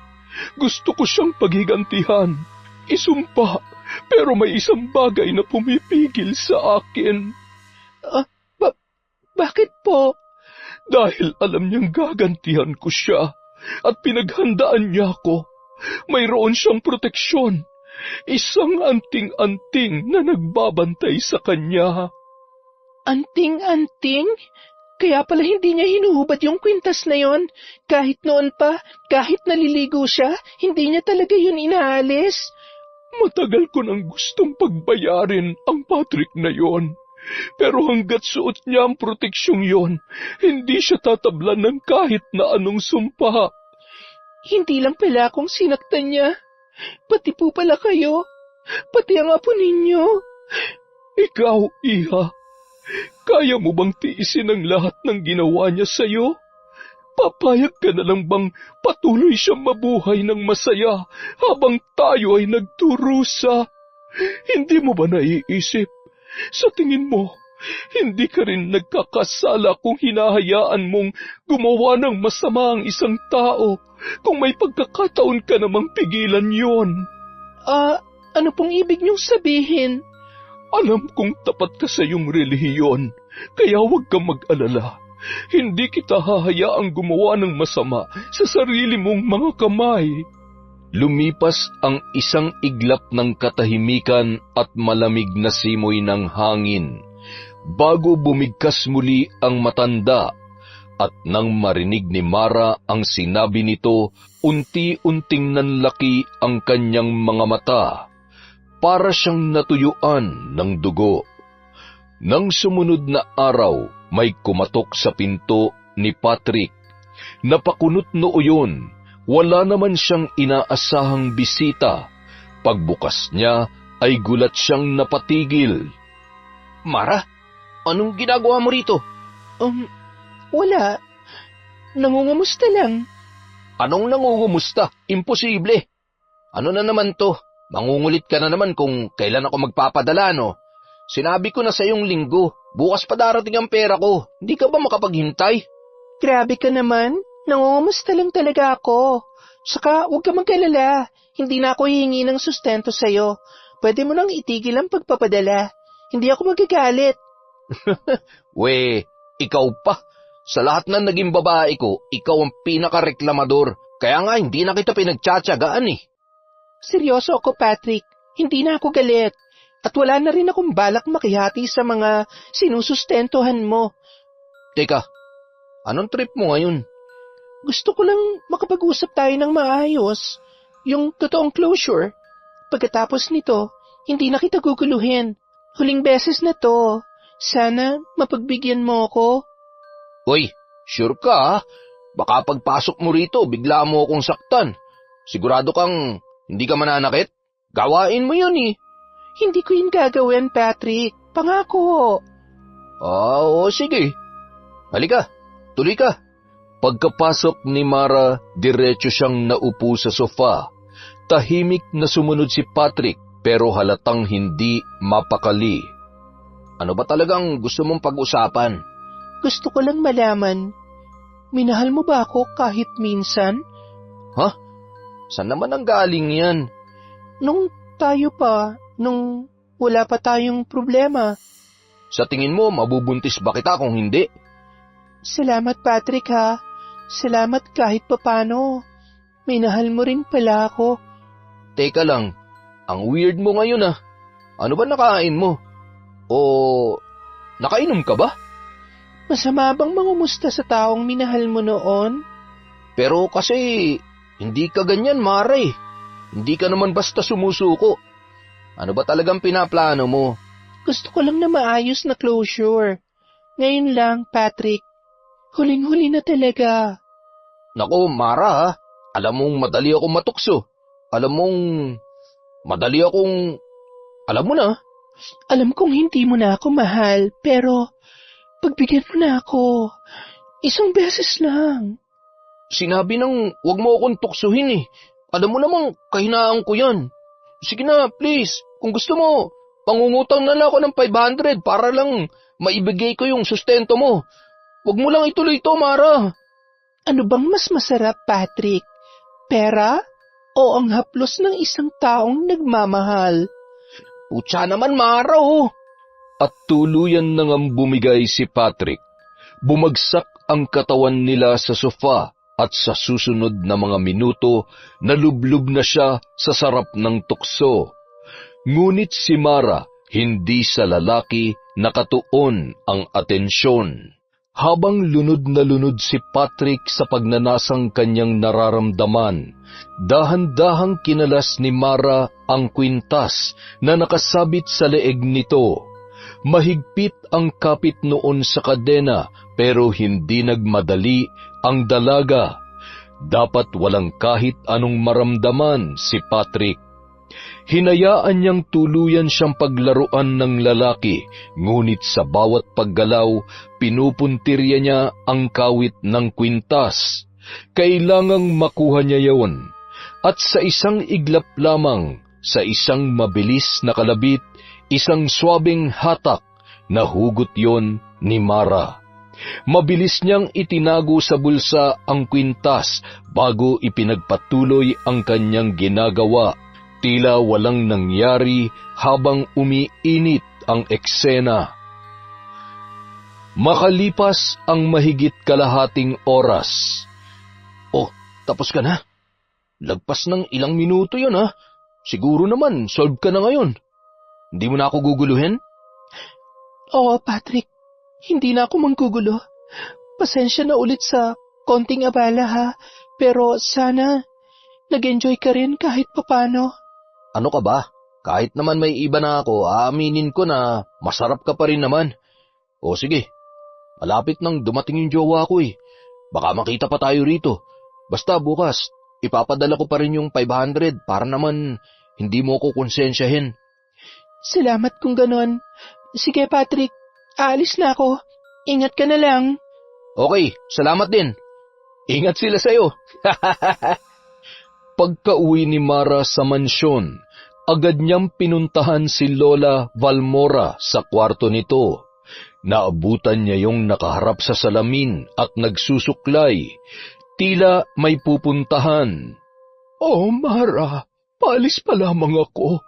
Gusto ko siyang paghigantihan, isumpa, pero may isang bagay na pumipigil sa akin. Bakit po? Dahil alam niyang gagantihan ko siya at pinaghandaan niya ako. Mayroon siyang proteksyon. Isang anting-anting na nagbabantay sa kanya. Anting-anting? Kaya pala hindi niya hinuhubad yung kwintas na yon. Kahit noon pa, kahit naliligo siya, hindi niya talaga yun inaalis. Matagal ko nang gustong pagbayarin ang Patrick na yon. Pero hanggat suot niya ang proteksyong yon, hindi siya tatablan ng kahit na anong sumpa. Hindi lang pala akong sinaktan niya. Pati po pala kayo. Pati ang apo ninyo. Ikaw, Iha, kaya mo bang tiisin ang lahat ng ginawa niya sa'yo? Papayag ka na lang bang patuloy siyang mabuhay ng masaya habang tayo ay nagturusa? Hindi mo ba naiisip? Sa tingin mo, hindi ka rin nagkakasala kung hinahayaan mong gumawa ng masama ang isang tao kung may pagkakataon ka namang pigilan yon. Ano pong ibig niyong sabihin? Alam kong tapat ka sa iyong relihiyon, kaya huwag kang mag-alala. Hindi kita hahayaang gumawa ng masama sa sarili mong mga kamay. Lumipas ang isang iglap ng katahimikan at malamig na simoy ng hangin. Bago bumigkas muli ang matanda, At nang marinig ni Mara ang sinabi nito, unti-unting nanlaki ang kanyang mga mata, para siyang natuyuan ng dugo. Nang sumunod na araw, may kumatok sa pinto ni Patrick. Napakunot noo yun, wala naman siyang inaasahang bisita. Pagbukas niya, ay gulat siyang napatigil. Mara, anong ginagawa mo rito? Wala. Nangungumusta lang. Anong nangungumusta? Imposible. Ano na naman to? Mangungulit ka na naman kung kailan ako magpapadala, no? Sinabi ko na sa iyong linggo, bukas pa darating ang pera ko. Hindi ka ba makapaghintay? Grabe ka naman. Nangungumusta lang talaga ako. Saka huwag ka mag-alala. Hindi na ako hihingi ng sustento sa'yo. Pwede mo nang itigil ang pagpapadala. Hindi ako magagalit. We, ikaw pa. Sa lahat ng naging babae ko, ikaw ang pinakareklamador. Kaya nga hindi na kita pinagtsatsagaan eh. Seryoso ako, Patrick. Hindi na ako galit. At wala na rin akong balak makihati sa mga sinusustentohan mo. Teka, anong trip mo ngayon? Gusto ko lang makapag-usap tayo ng maayos. Yung totoong closure. Pagkatapos nito, hindi na kita guguluhin. Huling beses na to. Sana mapagbigyan mo ako. Hoy, sure ka ha? Baka pagpasok mo rito, bigla mo akong saktan. Sigurado kang hindi ka mananakit? Gawain mo yun eh. Hindi ko yun gagawin, Patrick. Pangako. Oo, sige. Halika, tuloy ka. Pagkapasok ni Mara, diretso siyang naupo sa sofa. Tahimik na sumunod si Patrick, pero halatang hindi mapakali. Ano ba talagang gusto mong pag-usapan? Gusto ko lang malaman, minahal mo ba ako kahit minsan? Ha? Saan naman ang galing yan? Nung tayo pa, nung wala pa tayong problema. Sa tingin mo, mabubuntis ba kita kung hindi? Salamat, Patrick, ha. Salamat kahit papano. Minahal mo rin pala ako. Teka lang, ang weird mo ngayon ah. Ano ba nakain mo? O nakainom ka ba? Masama bang mangumusta sa taong minahal mo noon? Pero kasi hindi ka ganyan, Mara eh. Hindi ka naman basta sumusuko. Ano ba talagang pinaplano mo? Gusto ko lang na maayos na closure. Ngayon lang, Patrick. Huling-huli na talaga. Nako, Mara ha. Alam mong madali akong matukso. Alam mo na. Alam kong hindi mo na ako mahal, pero pagbigyan mo na ako. Isang beses lang. Sinabi nang wag mo akong tuksuhin eh. Alam mo namang kahinaan ko yan. Sige na, please. Kung gusto mo, pangungutang na lang ako ng 500 para lang maibigay ko yung sustento mo. Wag mo lang ituloy to, Mara. Ano bang mas masarap, Patrick? Pera o ang haplos ng isang taong nagmamahal? Putya naman, Mara oh. At tuluyan na ngang bumigay si Patrick. Bumagsak ang katawan nila sa sofa at sa susunod na mga minuto, nalublob na siya sa sarap ng tukso. Ngunit si Mara, hindi sa lalaki nakatuon ang atensyon. Habang lunod na lunod si Patrick sa pagnanasang kanyang nararamdaman, dahan-dahang kinalas ni Mara ang kwintas na nakasabit sa leeg nito. Mahigpit ang kapit noon sa kadena pero hindi nagmadali ang dalaga. Dapat walang kahit anong maramdaman si Patrick. Hinayaan niyang tuluyan siyang paglaruan ng lalaki, ngunit sa bawat paggalaw, pinupuntirya niya ang kawit ng kwintas. Kailangang makuha niya yon. At sa isang iglap lamang, sa isang mabilis na kalabit, isang swabing hatak, nahugot yon ni Mara. Mabilis niyang itinago sa bulsa ang kwintas bago ipinagpatuloy ang kanyang ginagawa. Tila walang nangyari habang umiinit ang eksena. Makalipas ang mahigit kalahating oras. Oh, tapos ka na? Lagpas ng ilang minuto yun ha. Siguro naman, solve ka na ngayon. Hindi mo na ako guguluhin? Oo, Patrick. Hindi na ako manggugulo. pasensya na ulit sa konting abala ha, pero sana nag-enjoy ka rin kahit papano. Ano ka ba? Kahit naman may iba na ako, aaminin ko na masarap ka pa rin naman. O sige, malapit nang dumating yung jowa ko eh. Baka makita pa tayo rito. Basta bukas, ipapadala ko pa rin yung 500 para naman hindi mo ko konsensyahin. Salamat kung ganon. Sige Patrick, aalis na ako. Ingat ka na lang. Okay, salamat din. Ingat sila sa'yo. Pagka-uwi ni Mara sa mansyon, agad niyang pinuntahan si Lola Valmora sa kwarto nito. Naabutan niya yung nakaharap sa salamin at nagsusuklay. Tila may pupuntahan. Oh, Mara, paalis pa lamang ako.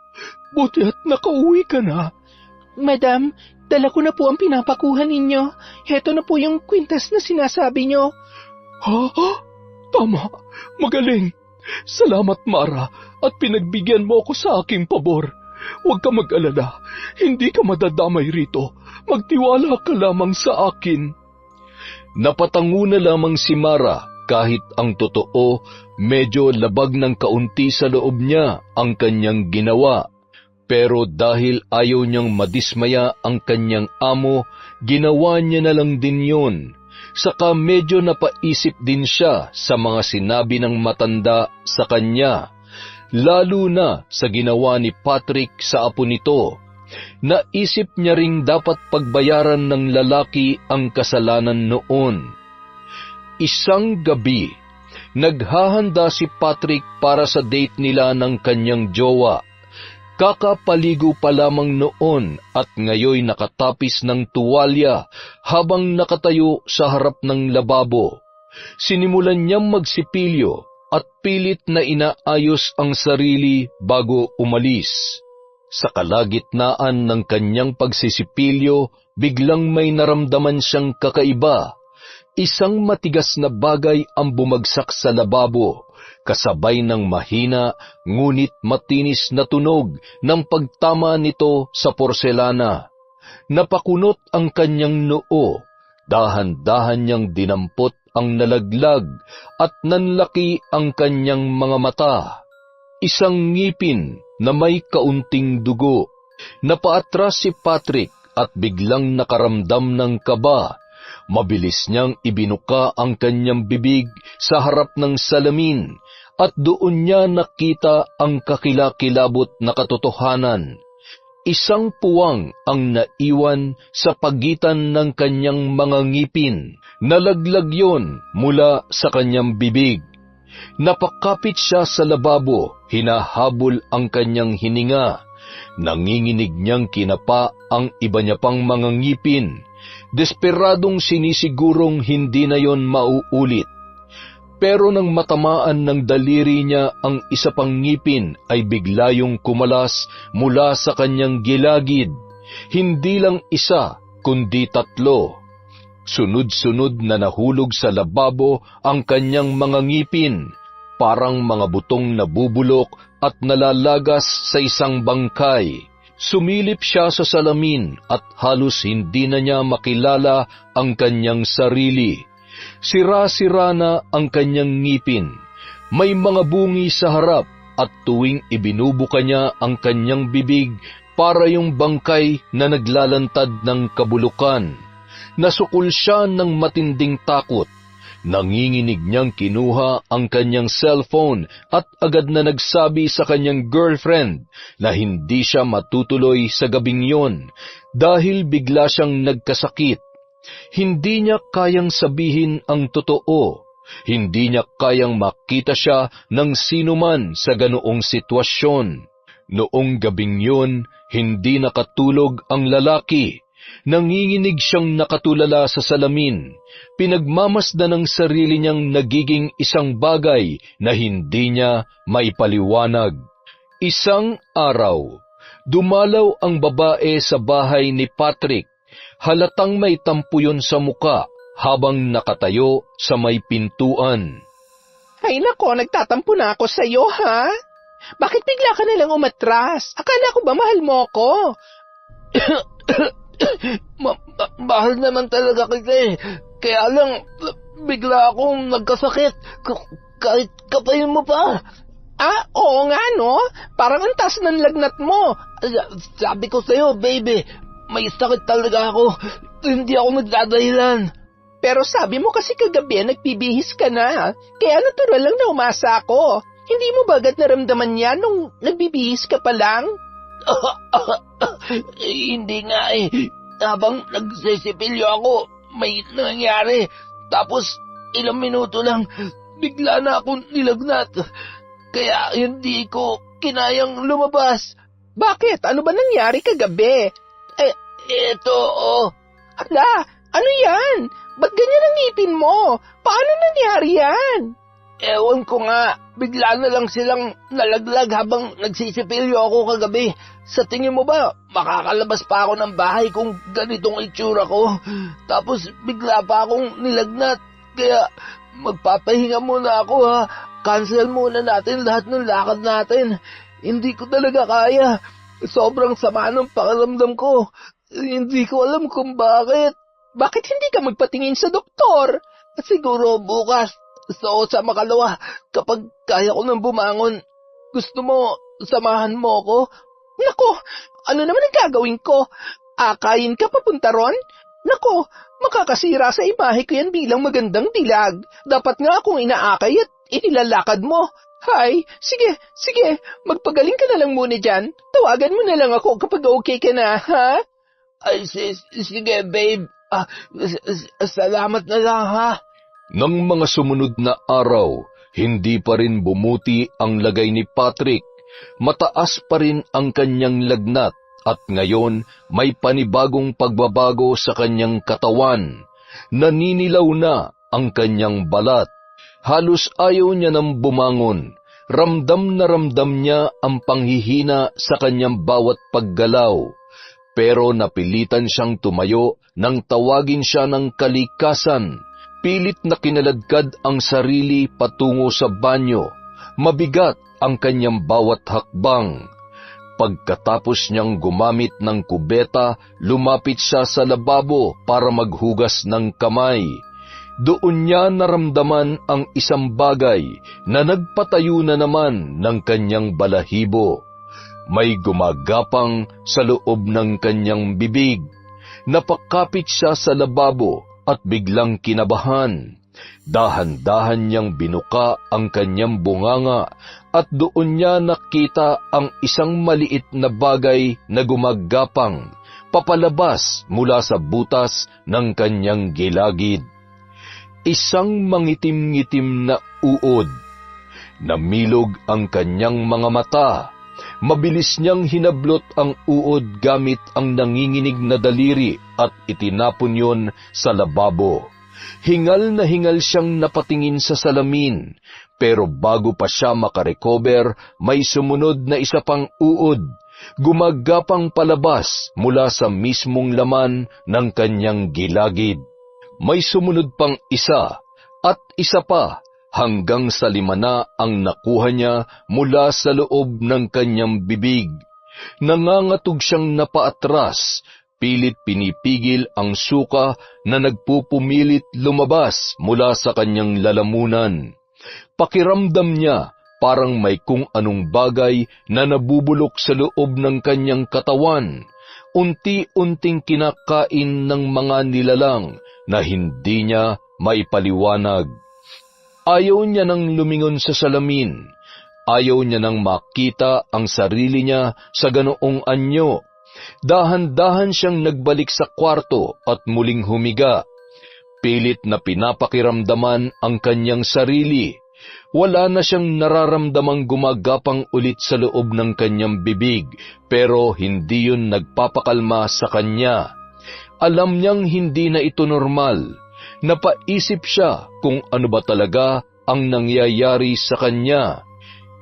Buti at nakauwi ka na. Madam, dala ko na po ang pinapakuha ninyo. Heto na po yung kwintas na sinasabi nyo. Ha? Tama, magaling. Salamat, Mara, at pinagbigyan mo ako sa aking pabor. Huwag ka mag-alala, hindi ka madadamay rito. Magtiwala ka lamang sa akin. Napatango na lamang si Mara kahit ang totoo, medyo labag ng kaunti sa loob niya ang kanyang ginawa. Pero dahil ayaw niyang madismaya ang kanyang amo, ginawa niya na lang din yun. Saka medyo napaisip din siya sa mga sinabi ng matanda sa kanya, lalo na sa ginawa ni Patrick sa apo nito. Naisip niya ring dapat pagbayaran ng lalaki ang kasalanan noon. Isang gabi, naghahanda si Patrick para sa date nila ng kanyang jowa. Kakapaligo pa lamang noon at ngayoy nakatapis ng tuwalya habang nakatayo sa harap ng lababo. Sinimulan niyang magsipilyo at pilit na inaayos ang sarili bago umalis. Sa kalagitnaan ng kanyang pagsisipilyo, biglang may naramdaman siyang kakaiba. Isang matigas na bagay ang bumagsak sa lababo, kasabay ng mahina ngunit matinis na tunog ng pagtama nito sa porselana. Napakunot ang kanyang noo, dahan-dahan niyang dinampot ang nalaglag at nanlaki ang kanyang mga mata. Isang ngipin na may kaunting dugo. Napaatras si Patrick at biglang nakaramdam ng kaba. Mabilis niyang ibinuka ang kanyang bibig sa harap ng salamin at doon niya nakita ang kakilakilabot na katotohanan. Isang puwang ang naiwan sa pagitan ng kanyang mga ngipin. Nalaglag yon mula sa kanyang bibig. Napakapit siya sa lababo, hinahabol ang kanyang hininga. Nanginginig niyang kinapa ang iba niya pang mga ngipin. Desperadong sinisigurong hindi na yon mauulit. Pero nang matamaan ng daliri niya ang isa pang ngipin ay bigla yung kumalas mula sa kanyang gilagid. Hindi lang isa, kundi 3. Sunod-sunod na nahulog sa lababo ang kanyang mga ngipin, parang mga butong nabubulok at nalalagas sa isang bangkay. Sumilip siya sa salamin at halos hindi na niya makilala ang kanyang sarili. Sira-sira na ang kanyang ngipin. May mga bungi sa harap at tuwing ibinubuka niya ang kanyang bibig para yung bangkay na naglalantad ng kabulukan. Nasukol siya ng matinding takot. Nanginginig niyang kinuha ang kanyang cellphone at agad na nagsabi sa kanyang girlfriend na hindi siya matutuloy sa gabing yon dahil bigla siyang nagkasakit. Hindi niya kayang sabihin ang totoo. Hindi niya kayang makita siya ng sinuman sa ganoong sitwasyon. Noong gabing yon, hindi nakatulog ang lalaki. Nanginginig siyang nakatulala sa salamin. Pinagmamasdan ng sarili niyang nagiging isang bagay na hindi niya maipaliwanag. Isang araw, dumalaw ang babae sa bahay ni Patrick. Halatang may tampuyon sa muka habang nakatayo sa may pintuan. Ay nako, nagtatampo na ako sa iyo, ha? Bakit bigla ka nalang umatras? Akala ko ba mahal mo ako? Mahal naman talaga kita eh. Kaya lang, bigla akong nagkasakit. Kahit kapayin mo pa. Ah, oo nga no? Parang ang taas ng lagnat mo. Sabi ko sa'yo, baby, may sakit talaga ako. Hindi ako nagdadahilan. Pero sabi mo kasi kagabi nagpibihis ka na. Kaya natural lang na umasa ako. Hindi mo ba agad naramdaman yan nung nagbibihis ka pa lang? Hindi nga eh. Habang nagsisipilyo ako, may nangyari. Tapos, ilang minuto lang, bigla na akong nilagnat. Kaya hindi ko kinayang lumabas. Bakit? Ano ba nangyari kagabi? Eto, oh. Hala, ano yan? Ba't ganyan ang ngipin mo? Paano nangyari yan? Ewan ko nga, bigla na lang silang nalaglag habang nagsisipilyo ako kagabi. Sa tingin mo ba, makakalabas pa ako ng bahay kung ganitong itsura ko? Tapos bigla pa akong nilagnat. Kaya magpapahinga muna ako ha. Cancel muna natin lahat ng lakad natin. Hindi ko talaga kaya. Sobrang sama ng pakiramdam ko. Hindi ko alam kung bakit. Bakit hindi ka magpatingin sa doktor? Siguro bukas. So, sa makalawa, kapag kaya ko nang bumangon, gusto mo, samahan mo ko? Nako, ano naman ang gagawin ko? Akayin ka papunta ron? Nako, makakasira sa imahe ko yan bilang magandang dilag. Dapat nga akong inaakay at inilalakad mo. Hay, sige, magpagaling ka na lang muna dyan. Tawagan mo na lang ako kapag okay ka na, ha? Ay, sige, babe. Salamat na lang, ha? Nang mga sumunod na araw, hindi pa rin bumuti ang lagay ni Patrick. Mataas pa rin ang kanyang lagnat at ngayon may panibagong pagbabago sa kanyang katawan. Naninilaw na ang kanyang balat. Halos ayaw niya nang bumangon. Ramdam na ramdam niya ang panghihina sa kanyang bawat paggalaw. Pero napilitan siyang tumayo nang tawagin siya ng kalikasan. Pilit na kinaladkad ang sarili patungo sa banyo. Mabigat ang kanyang bawat hakbang. Pagkatapos niyang gumamit ng kubeta, lumapit siya sa lababo para maghugas ng kamay. Doon niya naramdaman ang isang bagay na nagpatayo na naman ng kanyang balahibo. May gumagapang sa loob ng kanyang bibig. Napakapit siya sa lababo at biglang kinabahan. Dahan-dahan niyang binuka ang kanyang bunganga at doon niya nakita ang isang maliit na bagay na gumagapang papalabas mula sa butas ng kanyang gilagid. Isang mangitim-ngitim na uod. Namilog ang kanyang mga mata. Mabilis niyang hinablot ang uod gamit ang nanginginig na daliri at itinapon yon sa lababo. Hingal na hingal siyang napatingin sa salamin, pero bago pa siya makarecover, may sumunod na isa pang uod, gumagapang palabas mula sa mismong laman ng kanyang gilagid. May sumunod pang isa at isa pa, hanggang sa 5 na ang nakuha niya mula sa loob ng kanyang bibig. Nangangatog siyang napaatras, pilit pinipigil ang suka na nagpupumilit lumabas mula sa kanyang lalamunan. Pakiramdam niya parang may kung anong bagay na nabubulok sa loob ng kanyang katawan. Unti-unting kinakain ng mga nilalang na hindi niya maipaliwanag. Ayaw niya nang lumingon sa salamin. Ayaw niya nang makita ang sarili niya sa ganoong anyo. Dahan-dahan siyang nagbalik sa kwarto at muling humiga. Pilit na pinapakiramdaman ang kanyang sarili. Wala na siyang nararamdamang gumagapang ulit sa loob ng kanyang bibig, pero hindi yun nagpapakalma sa kanya. Alam niyang hindi na ito normal. Napaisip siya kung ano ba talaga ang nangyayari sa kanya.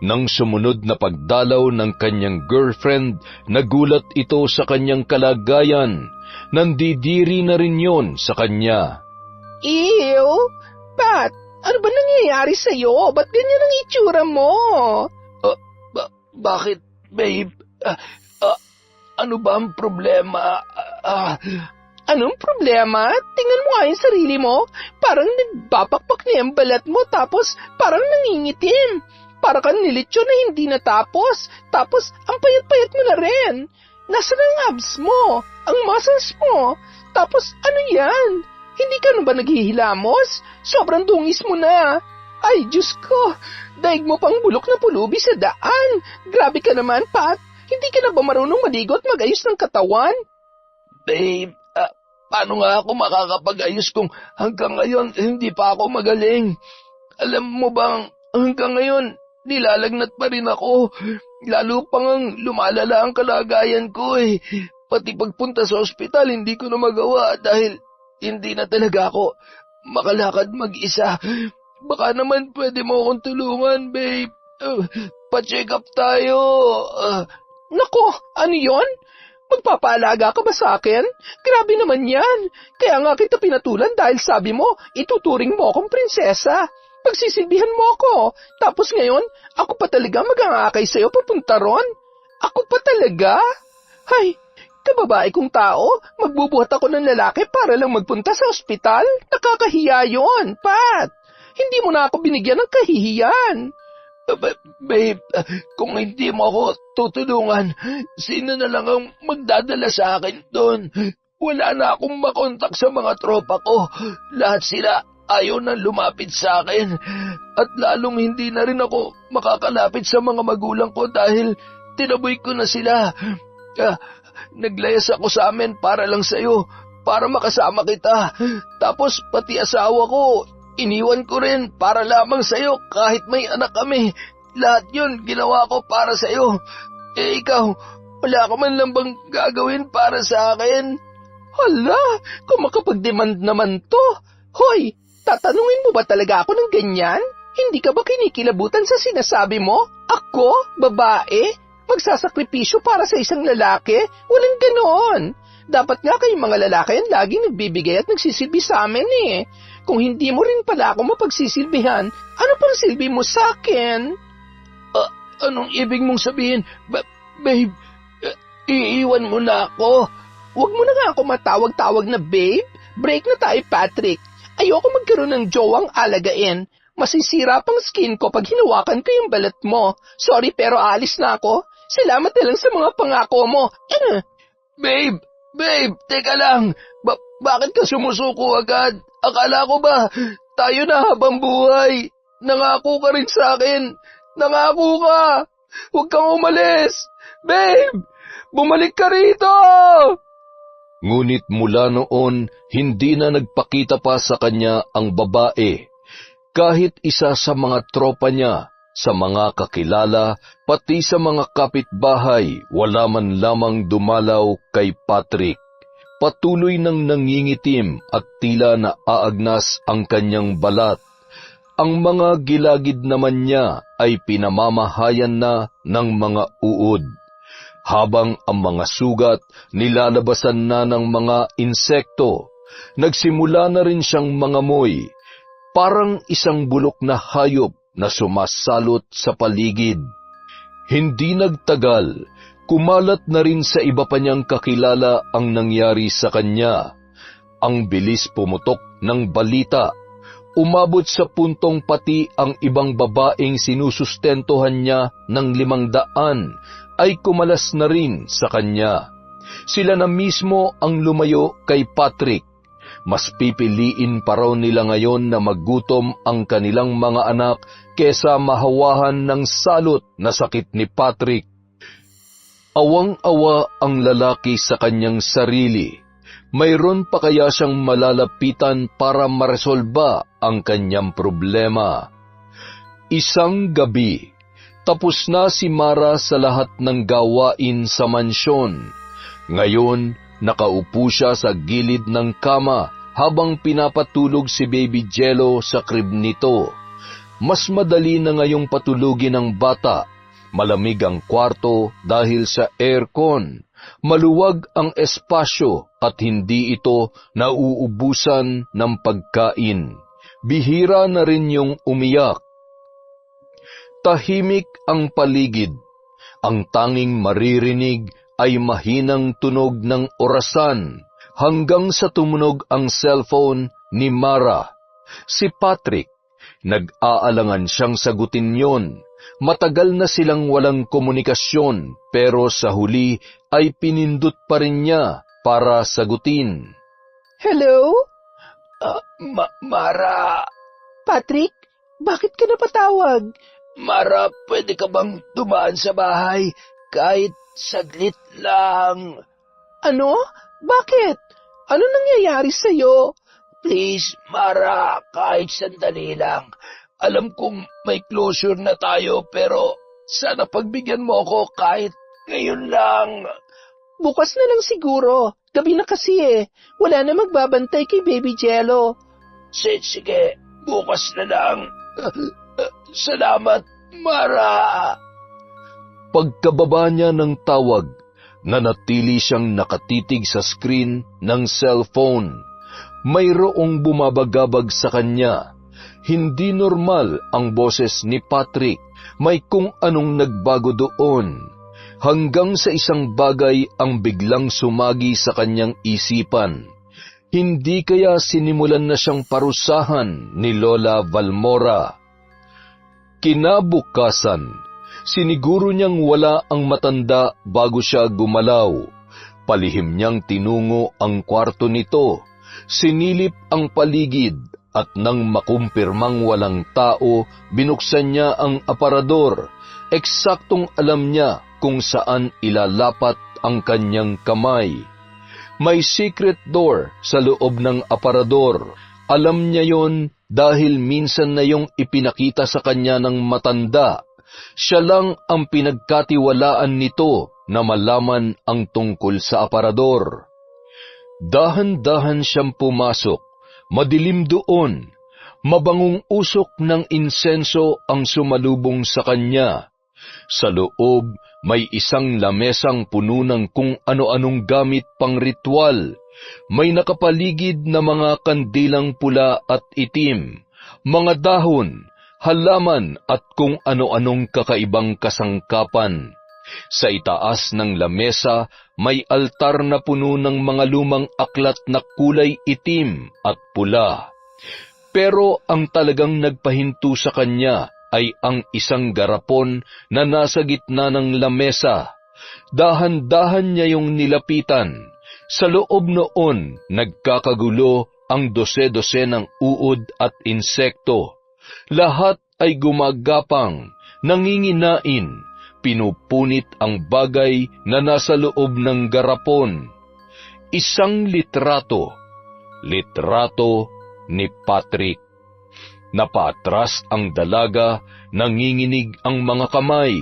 Nang sumunod na pagdalaw ng kanyang girlfriend, nagulat ito sa kanyang kalagayan. Nandidiri na rin yon sa kanya. Ew! Pat, ano ba nangyayari sa'yo? Ba't ganyan ang itsura mo? Bakit, babe? Ano ba ang problema? Anong problema? Tingnan mo nga yung sarili mo. Parang nagbabakbak na yung balat mo tapos parang nangingitim. Para kang nilitsyon na hindi natapos. Tapos ang payat-payat mo na rin. Nasaan ang abs mo? Ang muscles mo? Tapos ano yan? Hindi ka na ba naghihilamos? Sobrang dungis mo na. Ay, Diyos ko. Daig mo pang bulok na pulubi sa daan. Grabe ka naman, Pat. Hindi ka na ba marunong maligo at mag-ayos ng katawan? Babe, paano nga ako makakapag-ayos kung hanggang ngayon hindi pa ako magaling? Alam mo bang hanggang ngayon nilalagnat pa rin ako. Lalo pang lumalala ang kalagayan ko eh. Pati pagpunta sa ospital hindi ko na magawa dahil hindi na talaga ako makalakad mag-isa. Baka naman pwede mo akong tulungan, babe. Pa-check up tayo. Nako, ano yon? Magpapaalaga ka ba sa akin? Grabe naman yan. Kaya nga kita pinatulan dahil sabi mo, ituturing mo akong prinsesa. Pagsisilbihan mo ako. Tapos ngayon, ako pa talaga mag-aangakay sa'yo papunta ron. Ako pa talaga? Hay, kababae kong tao, magbubuhat ako ng lalaki para lang magpunta sa ospital? Nakakahiya yon, Pat. Hindi mo na ako binigyan ng kahihiyan. Babe, kung hindi mo ako tutulungan, sino na lang ang magdadala sa akin doon? Wala na akong makontak sa mga tropa ko. Lahat sila ayaw na lumapit sa akin. At lalong hindi na rin ako makakalapit sa mga magulang ko dahil tinaboy ko na sila. Naglayas ako sa amin para lang sa'yo, para makasama kita. Tapos pati asawa ko, iniwan ko rin para lamang sa'yo kahit may anak kami. Lahat yun ginawa ko para sa'yo. Ikaw, wala ka man lang bang gagawin para sa akin? Hala, kung makapag-demand naman to. Hoy, tatanungin mo ba talaga ako ng ganyan? Hindi ka ba kinikilabutan sa sinasabi mo? Ako, babae, magsasakripisyo para sa isang lalaki? Walang ganoon. Dapat nga kayong mga lalaki ang laging nagbibigay at nagsisilbi sa amin eh. Kung hindi mo rin pala ako mapagsisilbihan, ano pang silbi mo sa akin? Anong ibig mong sabihin? Babe, iiwan mo na ako. Huwag mo na nga ako matawag-tawag na babe. Break na tayo, Patrick. Ayoko magkaroon ng jowang alagain. Masisira pang skin ko pag hinawakan ko yung balat mo. Sorry pero aalis na ako. Salamat na lang sa mga pangako mo. Babe, teka lang. Bakit ka sumusuko agad? Akala ko ba tayo na habang buhay? Nangako ka rin sa akin. Nangako ka. Huwag kang umalis. Babe, bumalik ka rito. Ngunit mula noon, hindi na nagpakita pa sa kanya ang babae. Kahit isa sa mga tropa niya, sa mga kakilala, pati sa mga kapitbahay, wala man lamang dumalaw kay Patrick. Patuloy nang nangingitim at tila naaagnas ang kanyang balat. Ang mga gilagid naman niya ay pinamamahayan na ng mga uod. Habang ang mga sugat nilalabasan na ng mga insekto, nagsimula na rin siyang mangamoy, parang isang bulok na hayop na sumasalot sa paligid. Hindi nagtagal, kumalat na rin sa iba pa niyang kakilala ang nangyari sa kanya. Ang bilis pumutok ng balita. Umabot sa puntong pati ang ibang babaeng sinusustentuhan niya ng 500 ay kumalas na rin sa kanya. Sila na mismo ang lumayo kay Patrick. Mas pipiliin pa raw nila ngayon na maggutom ang kanilang mga anak kesa mahawahan ng salot na sakit ni Patrick. Awang-awa ang lalaki sa kanyang sarili. Mayroon pa kaya siyang malalapitan para maresolba ang kanyang problema? Isang gabi, tapos na si Mara sa lahat ng gawain sa mansyon. Ngayon, nakaupo siya sa gilid ng kama habang pinapatulog si Baby Jello sa crib nito. Mas madali na ngayong patulugin ang bata. Malamig ang kwarto dahil sa aircon. Maluwag ang espasyo at hindi ito nauubusan ng pagkain. Bihira na rin yung umiyak. Tahimik ang paligid. Ang tanging maririnig ay mahinang tunog ng orasan hanggang sa tumunog ang cellphone ni Mara. Si Patrick, nag-aalangan siyang sagutin yon. Matagal na silang walang komunikasyon pero sa huli ay pinindot pa rin niya para sagutin. Hello? Mara, Patrick, bakit ka napatawag? Mara, pwede ka bang dumaan sa bahay kahit saglit lang? Ano? Bakit? Ano nangyayari sa'yo? Please, Mara, kahit sandali lang. Alam kong may closure na tayo pero sana pagbigyan mo ako kahit ngayon lang. Bukas na lang siguro. Gabi na kasi eh. Wala na magbabantay kay Baby Jello. Sige, bukas na lang. Salamat, Mara. Pagkababa niya ng tawag, nanatili siyang nakatitig sa screen ng cellphone. Mayroong bumabagabag sa kanya. Hindi normal ang boses ni Patrick. May kung anong nagbago doon. Hanggang sa isang bagay ang biglang sumagi sa kanyang isipan. Hindi kaya sinimulan na siyang parusahan ni Lola Valmora? Kinabukasan, siniguro niyang wala ang matanda bago siya gumalaw. Palihim niyang tinungo ang kwarto nito. Sinilip ang paligid at nang makumpirmang walang tao, binuksan niya ang aparador. Eksaktong alam niya kung saan ilalapat ang kanyang kamay. May secret door sa loob ng aparador. Alam niya yon dahil minsan na yung ipinakita sa kanya ng matanda. Siya lang ang pinagkatiwalaan nito na malaman ang tungkol sa aparador. Dahan-dahan siyang pumasok. Madilim doon. Mabangong usok ng insenso ang sumalubong sa kanya. Sa loob, may isang lamesang puno ng kung ano-anong gamit pang ritual. May nakapaligid na mga kandilang pula at itim, mga dahon, halaman at kung ano-anong kakaibang kasangkapan. Sa itaas ng lamesa, may altar na puno ng mga lumang aklat na kulay itim at pula. Pero ang talagang nagpahinto sa kanya ay ang isang garapon na nasa gitna ng lamesa. Dahan-dahan niya yung nilapitan. Sa loob noon, nagkakagulo ang dose-dose ng uod at insekto. Lahat ay gumagapang, nanginginain, pinupunit ang bagay na nasa loob ng garapon. Isang litrato ni Patrick. Napaatras ang dalaga, nanginginig ang mga kamay.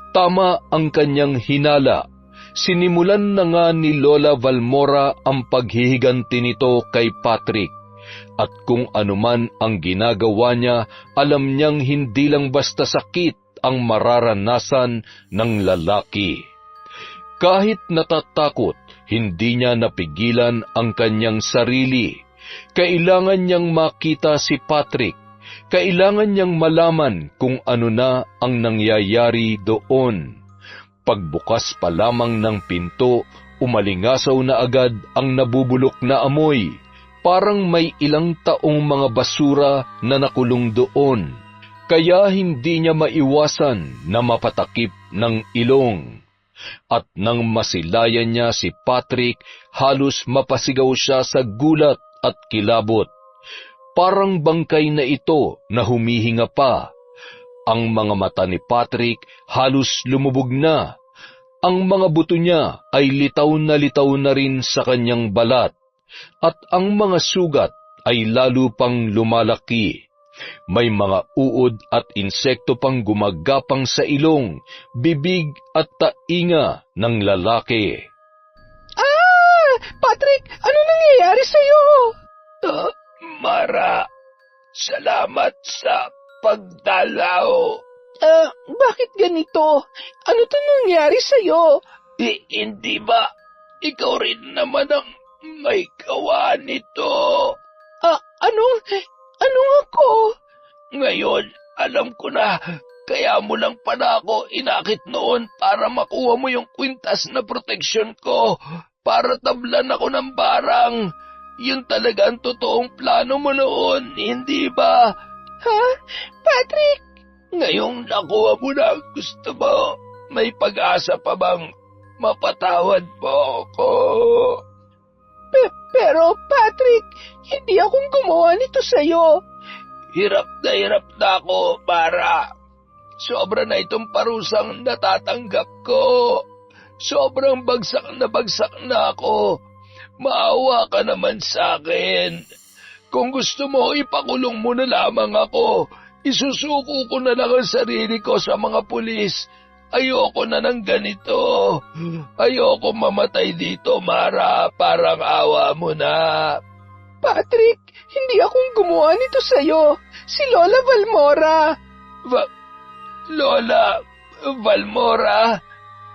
Tama ang kanyang hinala. Sinimulan na nga ni Lola Valmora ang paghihiganti nito kay Patrick. At kung anuman ang ginagawa niya, alam niyang hindi lang basta sakit ang mararanasan ng lalaki. Kahit natatakot, hindi niya napigilan ang kanyang sarili. Kailangan niyang makita si Patrick. Kailangan niyang malaman kung ano na ang nangyayari doon. Pagbukas pa lamang ng pinto, umalingasaw na agad ang nabubulok na amoy. Parang may ilang taong mga basura na nakulong doon. Kaya hindi niya maiwasan na mapatakip ng ilong. At nang masilayan niya si Patrick, halos mapasigaw siya sa gulat at kilabot. Parang bangkay na ito na humihinga pa. Ang mga mata ni Patrick halos lumubog na. Ang mga buto niya ay litaw na rin sa kanyang balat. At ang mga sugat ay lalo pang lumalaki. May mga uod at insekto pang gumagapang sa ilong, bibig at tainga ng lalaki. Patrick, ano nangyayari sa'yo? Mara, salamat sa pagdalaw. Bakit ganito? Ano to nangyari sa'yo? Hindi ba ikaw rin naman ang may gawa nito? Anong ako? Ngayon, alam ko na Kaya mo lang pala ako inakit noon para makuha mo yung kwintas na proteksyon ko, para tablan ako ng barang. Yun talaga ang totoong plano mo noon, hindi ba? Ha? Patrick! Ngayong nakuha mo na ang gusto mo, may pag-asa pa bang mapatawad mo ako? Pero Patrick, hindi akong gumawa nito sa'yo. Hirap na ako, Mara. Sobra na itong parusang natatanggap ko. Sobrang bagsak na ako. Maawa ka naman sa akin. Kung gusto mo, ipakulong mo na lamang ako. Isusuko ko na lang ang sarili ko sa mga pulis. Ayoko na ng ganito. Ayoko mamatay dito, Mara. Parang awa mo na. Patrick, hindi akong gumawa nito sa'yo. Si Lola Valmora. Lola Valmora?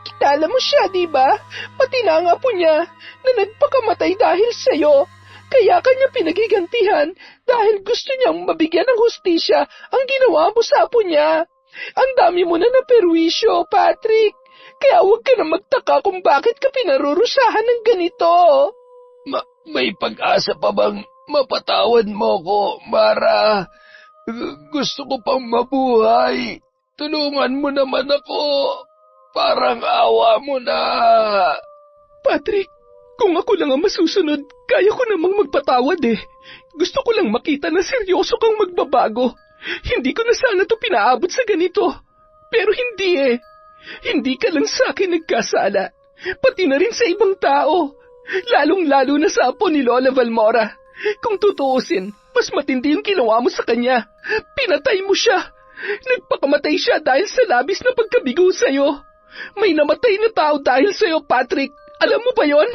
Kilala mo siya, di ba? Pati na ang apo niya na nagpakamatay dahil sa'yo. Kaya kanya pinagigantihan dahil gusto niyang mabigyan ng hustisya ang ginawa mo sa apo niya. Ang dami mo na naperwisyo, Patrick. Kaya huwag ka na magtaka kung bakit ka pinarurusahan ng ganito. May pag-asa pa bang mapatawad mo ko, Mara? Gusto ko pang mabuhay. Tulungan mo naman ako. Parang awa mo na. Patrick, kung ako lang ang masusunod, kaya ko namang magpatawad eh. Gusto ko lang makita na seryoso kang magbabago. Hindi ko na sana to pinaabot sa ganito. Pero hindi eh. Hindi ka lang sa akin nagkasala. Pati na rin sa ibang tao. Lalong-lalo na sa apo ni Lola Valmora. Kung tutuusin, mas matindi yung ginawa mo sa kanya. Pinatay mo siya. Nagpakamatay siya dahil sa labis na pagkabigo sa'yo. May namatay na tao dahil sa'yo, Patrick. Alam mo ba yon?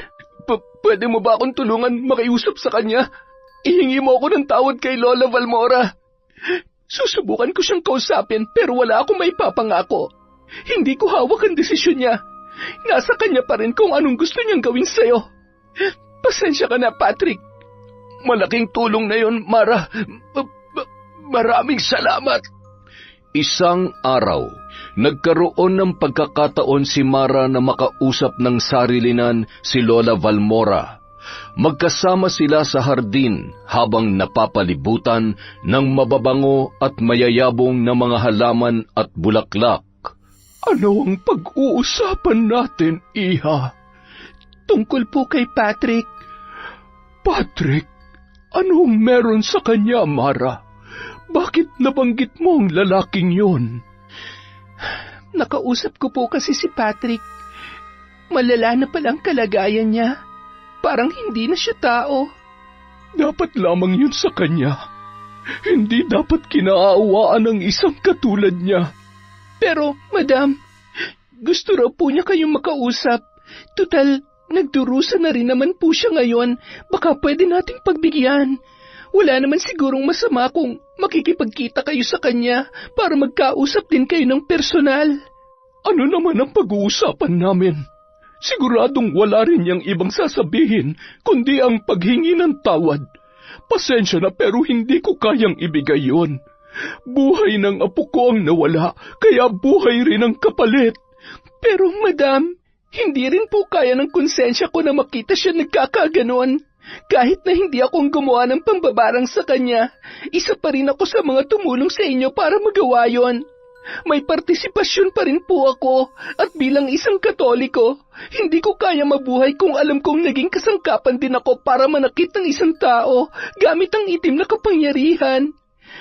Pwede mo ba akong tulungan makiusap sa kanya? Ihingi mo ako ng tawad kay Lola Valmora. Susubukan ko siyang kausapin pero wala akong may papangako. Hindi ko hawak ang desisyon niya. Nasa kanya pa rin kung anong gusto niyang gawin sa'yo. Pasensya ka na, Patrick. Malaking tulong na yon, Mara. Maraming salamat. Isang araw, nagkaroon ng pagkakataon si Mara na makausap ng sarilinan si Lola Valmora. Magkasama sila sa hardin habang napapalibutan ng mababango at mayayabong na mga halaman at bulaklak. Ano ang pag-uusapan natin, Iha? Tungkol po kay Patrick. Patrick, anong meron sa kanya, Mara? Bakit nabanggit mo ang lalaking yon? Nakausap ko po kasi si Patrick. Malala na palang kalagayan niya. Parang hindi na siya tao. Dapat lamang yun sa kanya. Hindi dapat kinaawaan ng isang katulad niya. Pero, Madam, gusto raw po niya kayong makausap. Tutal, nagdurusa na rin naman po siya ngayon. Baka pwede nating pagbigyan. Wala naman sigurong masama kung makikipagkita kayo sa kanya para magkausap din kayo ng personal. Ano naman ang pag-uusapan namin? Siguradong wala rin niyang ibang sasabihin kundi ang paghingi ng tawad. Pasensya na pero hindi ko kayang ibigay yon. Buhay ng apo ko ang nawala, kaya buhay rin ang kapalit. Pero Madam, hindi rin po kaya ng konsensya ko na makita siya nagkakaganon. Kahit na hindi akong gumawa ng pambabarang sa kanya, isa pa rin ako sa mga tumulong sa inyo para magawa yon. May partisipasyon pa rin po ako at bilang isang Katoliko, hindi ko kaya mabuhay kung alam kong naging kasangkapan din ako para manakit ng isang tao gamit ang itim na kapangyarihan.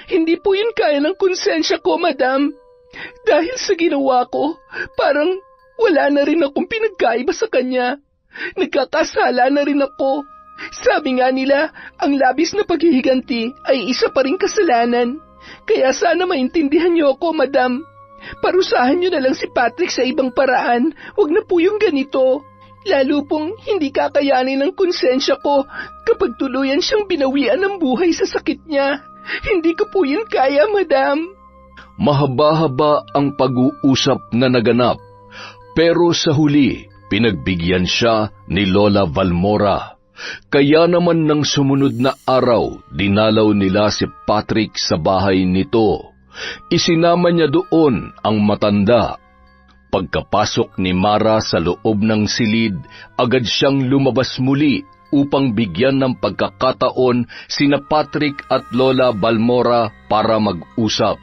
Hindi po yun kaya ng konsensya ko, Madam. Dahil sa ginawa ko, parang wala na rin akong pinagkaiba sa kanya. Nagkakasala na rin ako. Sabi nga nila, ang labis na paghihiganti ay isa pa ring kasalanan. Kaya sana maintindihan niyo ako, Madam. Parusahan niyo na lang si Patrick sa ibang paraan. Huwag na po yung ganito. Lalo pong hindi kakayanin ng konsensya ko kapag tuluyan siyang binawian ng buhay sa sakit niya. Hindi ko po yun kaya, Madam. Mahaba-haba ang pag-uusap na naganap, pero sa huli, pinagbigyan siya ni Lola Valmora. Kaya naman ng sumunod na araw, dinalaw nila si Patrick sa bahay nito. Isinama niya doon ang matanda. Pagkapasok ni Mara sa loob ng silid, agad siyang lumabas muli upang bigyan ng pagkakataon sina Patrick at Lola Balmora para mag-usap.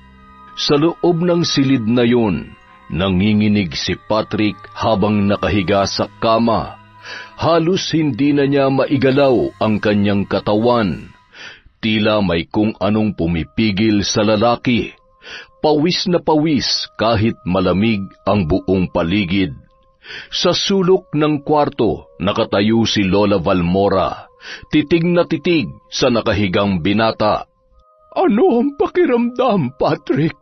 Sa loob ng silid na yun, nanginginig si Patrick habang nakahiga sa kama. Halos hindi na niya maigalaw ang kanyang katawan. Tila may kung anong pumipigil sa lalaki. Pawis na pawis kahit malamig ang buong paligid. Sa sulok ng kwarto, nakatayo si Lola Balmora, titig na titig sa nakahigang binata. Ano ang pakiramdam, Patrick?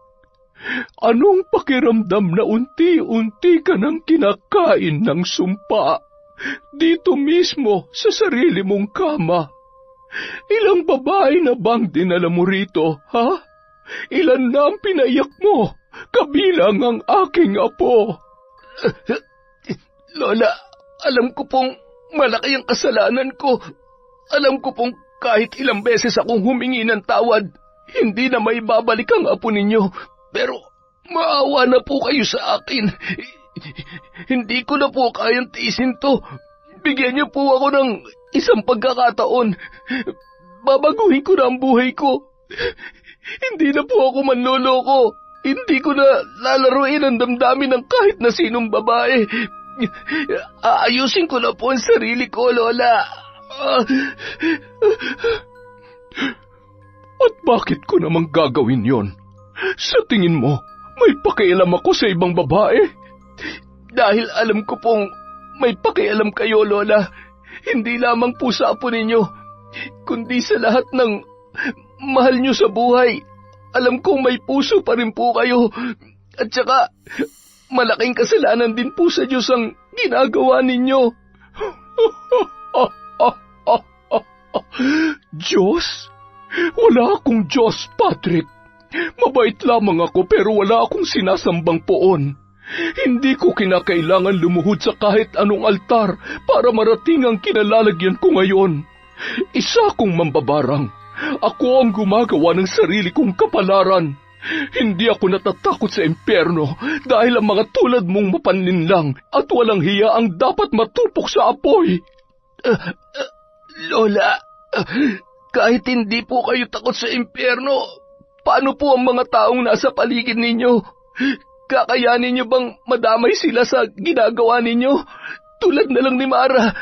Anong pakiramdam na unti-unti ka nang kinakain ng sumpa? Dito mismo sa sarili mong kama. Ilang babae na bang dinala mo rito, ha? Ilan na ang pinaiyak mo, kabilang ang aking apo? Lola, alam ko pong malaki ang kasalanan ko. Alam ko pong kahit ilang beses akong humingi ng tawad, hindi na may babalik ang apo ninyo. Pero maawa na po kayo sa akin. Hindi ko na po kayang tiisin to. Bigyan niyo po ako ng isang pagkakataon. Babaguhin ko na ang buhay ko. Hindi na po ako manloloko. Hindi ko na lalaruin ang damdamin ng kahit na sinong babae. Aayusin ko na po ang sarili ko, Lola. At bakit ko namang gagawin yon? Sa tingin mo, may pakialam ako sa ibang babae? Dahil alam ko pong may pakialam kayo, Lola. Hindi lamang po sa apo ninyo, kundi sa lahat ng mahal nyo sa buhay. Alam kong may puso pa rin po kayo. At saka, malaking kasalanan din po sa Diyos ang ginagawa ninyo. Diyos? Wala akong Diyos, Patrick. Mabait lamang ako pero wala akong sinasambang poon. Hindi ko kinakailangan lumuhod sa kahit anong altar para marating ang kinalalagyan ko ngayon. Isa akong mambabarang. Ako ang gumagawa ng sarili kong kapalaran. Hindi ako natatakot sa impyerno dahil ang mga tulad mong mapanlinlang at walang hiya ang dapat matupok sa apoy. Lola, kahit hindi po kayo takot sa impyerno, paano po ang mga taong nasa paligid ninyo? Kakayanin niyo bang madamay sila sa ginagawa ninyo? Tulad na lang ni Mara,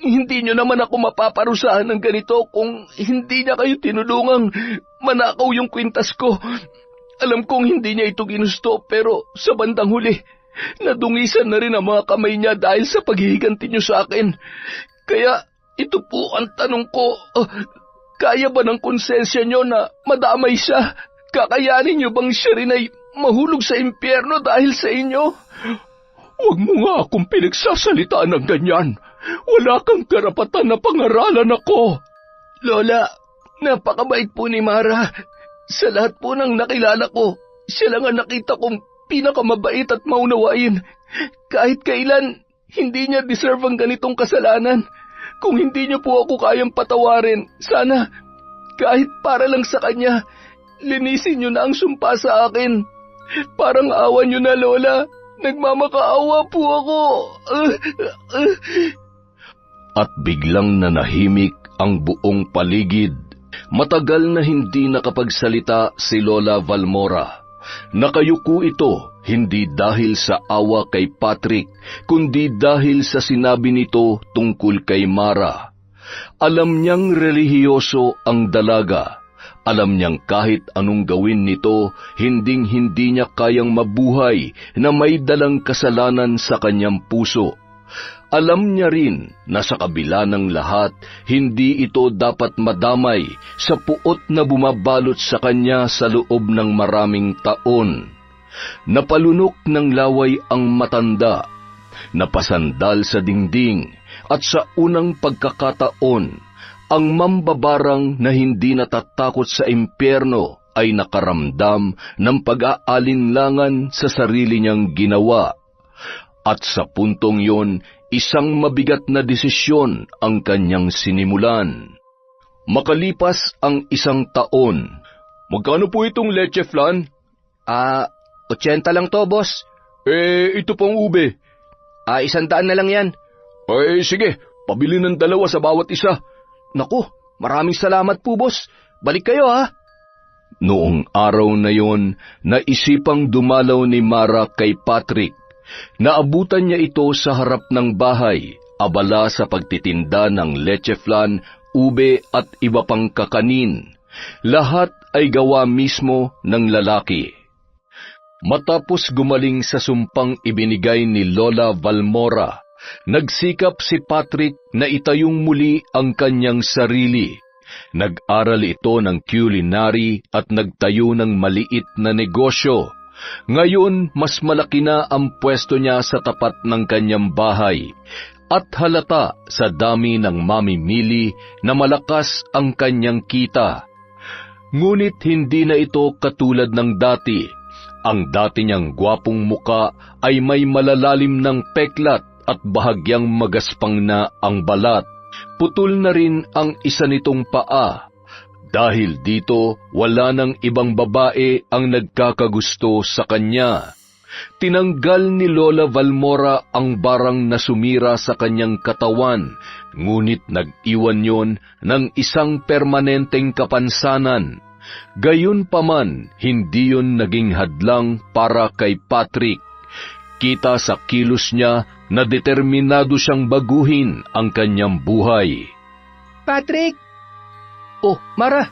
hindi niyo naman ako mapaparusahan ng ganito kung hindi niya kayo tinulungang manakaw yung kwintas ko. Alam kong hindi niya ito ginusto pero sa bandang huli, nadungisan na rin ang mga kamay niya dahil sa paghihiganti niyo sa akin. Kaya ito po ang tanong ko, kaya ba ng konsensya niyo na madamay siya? Kakayanin niyo bang siya rin ay mahulog sa impyerno dahil sa inyo? Huwag mo nga akong pinagsasalitaan ng ganyan. Wala kang karapatan na pangaralan ako. Lola, napakabait po ni Mara. Sa lahat po ng nakilala ko, siya lang ang nakita kong pinakamabait at maunawain. Kahit kailan, hindi niya deserve ang ganitong kasalanan. Kung hindi niyo po ako kayang patawarin, sana, kahit para lang sa kanya, linisin niyo na ang sumpa sa akin. Parang awa niyo na, Lola. Nagmamakaawa po ako. At biglang nanahimik ang buong paligid. Matagal na hindi nakapagsalita si Lola Balmora. Nakayuko ito hindi dahil sa awa kay Patrick, kundi dahil sa sinabi nito tungkol kay Mara. Alam niyang relihiyoso ang dalaga. Alam niyang kahit anong gawin nito, hinding-hindi niya kayang mabuhay na may dalang kasalanan sa kanyang puso. Alam niya rin na sa kabila ng lahat, hindi ito dapat madamay sa puot na bumabalot sa kanya sa loob ng maraming taon. Napalunok ng laway ang matanda, napasandal sa dingding, at sa unang pagkakataon, ang mambabarang na hindi natatakot sa impyerno ay nakaramdam ng pag-aalinlangan sa sarili niyang ginawa. At sa puntong yon, isang mabigat na desisyon ang kanyang sinimulan. Makalipas ang 1 taon. Magkano po itong leche flan? 80 lang to, boss. Ito pang ube. 100 na lang yan. Sige, pabili ng 2 sa bawat isa. Naku, maraming salamat po, boss. Balik kayo, ha? Noong araw na yon, naisipang dumalaw ni Mara kay Patrick. Naabutan niya ito sa harap ng bahay, abala sa pagtitinda ng leche flan, ube at iba pang kakanin. Lahat ay gawa mismo ng lalaki. Matapos gumaling sa sumpang ibinigay ni Lola Valmora, nagsikap si Patrick na itayong muli ang kanyang sarili. Nag-aral ito ng culinary at nagtayo ng maliit na negosyo. Ngayon, mas malaki na ang pwesto niya sa tapat ng kanyang bahay. At halata sa dami ng mamimili na malakas ang kanyang kita. Ngunit hindi na ito katulad ng dati. Ang dati niyang gwapong muka ay may malalalim ng peklat at bahagyang magaspang na ang balat. Putol na rin ang isa nitong paa. Dahil dito, wala nang ibang babae ang nagkakagusto sa kanya. Tinanggal ni Lola Valmora ang barang na sumira sa kanyang katawan, ngunit nag-iwan yon ng isang permanenteng kapansanan. Gayunpaman, hindi yon naging hadlang para kay Patrick. Kita sa kilos niya na determinado siyang baguhin ang kanyang buhay. Patrick! Oh, Mara,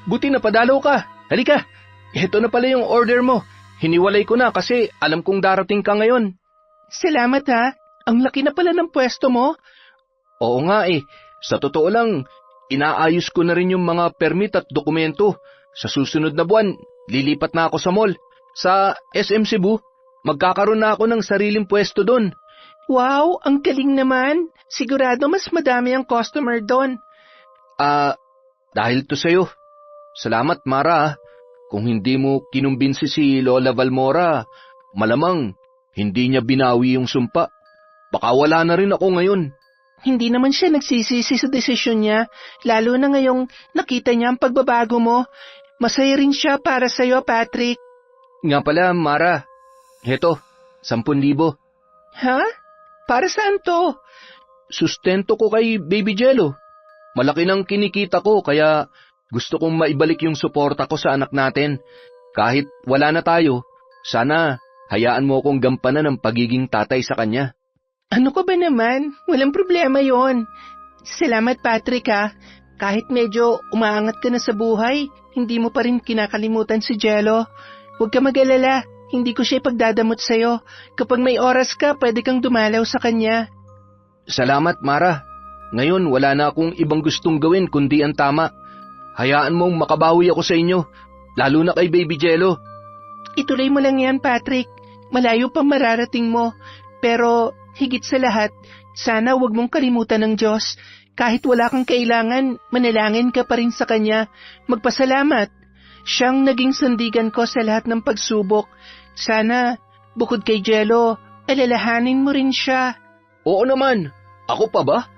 buti na padalaw ka. Halika, ito na pala yung order mo. Hiniwalay ko na kasi alam kong darating ka ngayon. Salamat ha. Ang laki na pala ng pwesto mo. Oo nga eh. Sa totoo lang, inaayos ko na rin yung mga permit at dokumento. Sa susunod na buwan, lilipat na ako sa mall. Sa SM Cebu, magkakaroon na ako ng sariling pwesto doon. Wow, ang galing naman. Sigurado mas madami ang customer doon. Dahil to sa'yo. Salamat, Mara. Kung hindi mo kinumbinsi si Lola Valmora, malamang hindi niya binawi yung sumpa. Baka wala na rin ako ngayon. Hindi naman siya nagsisisi sa desisyon niya, lalo na ngayong nakita niya ang pagbabago mo. Masaya rin siya para sa'yo, Patrick. Nga pala, Mara. Heto, 10,000. Ha? Para saan to? Sustento ko kay Baby Jello. Malaki nang kinikita ko, kaya gusto kong maibalik yung suporta ko sa anak natin. Kahit wala na tayo, sana hayaan mo akong gampanan ng pagiging tatay sa kanya. Ano ka ba naman? Walang problema yon. Salamat, Patrick ha. Kahit medyo umaangat ka na sa buhay, hindi mo pa rin kinakalimutan si Jello. Huwag ka mag-alala, hindi ko siya ipagdadamot sa'yo. Kapag may oras ka, pwede kang dumalaw sa kanya. Salamat, Mara. Ngayon, wala na akong ibang gustong gawin kundi ang tama. Hayaan mong makabawi ako sa inyo, lalo na kay Baby Jello. Ituloy mo lang yan, Patrick. Malayo pa mararating mo. Pero higit sa lahat, sana huwag mong kalimutan ng Diyos. Kahit wala kang kailangan, manalangin ka pa rin sa Kanya. Magpasalamat. Siyang naging sandigan ko sa lahat ng pagsubok. Sana, bukod kay Jello, alalahanin mo rin siya. Oo naman. Ako pa ba?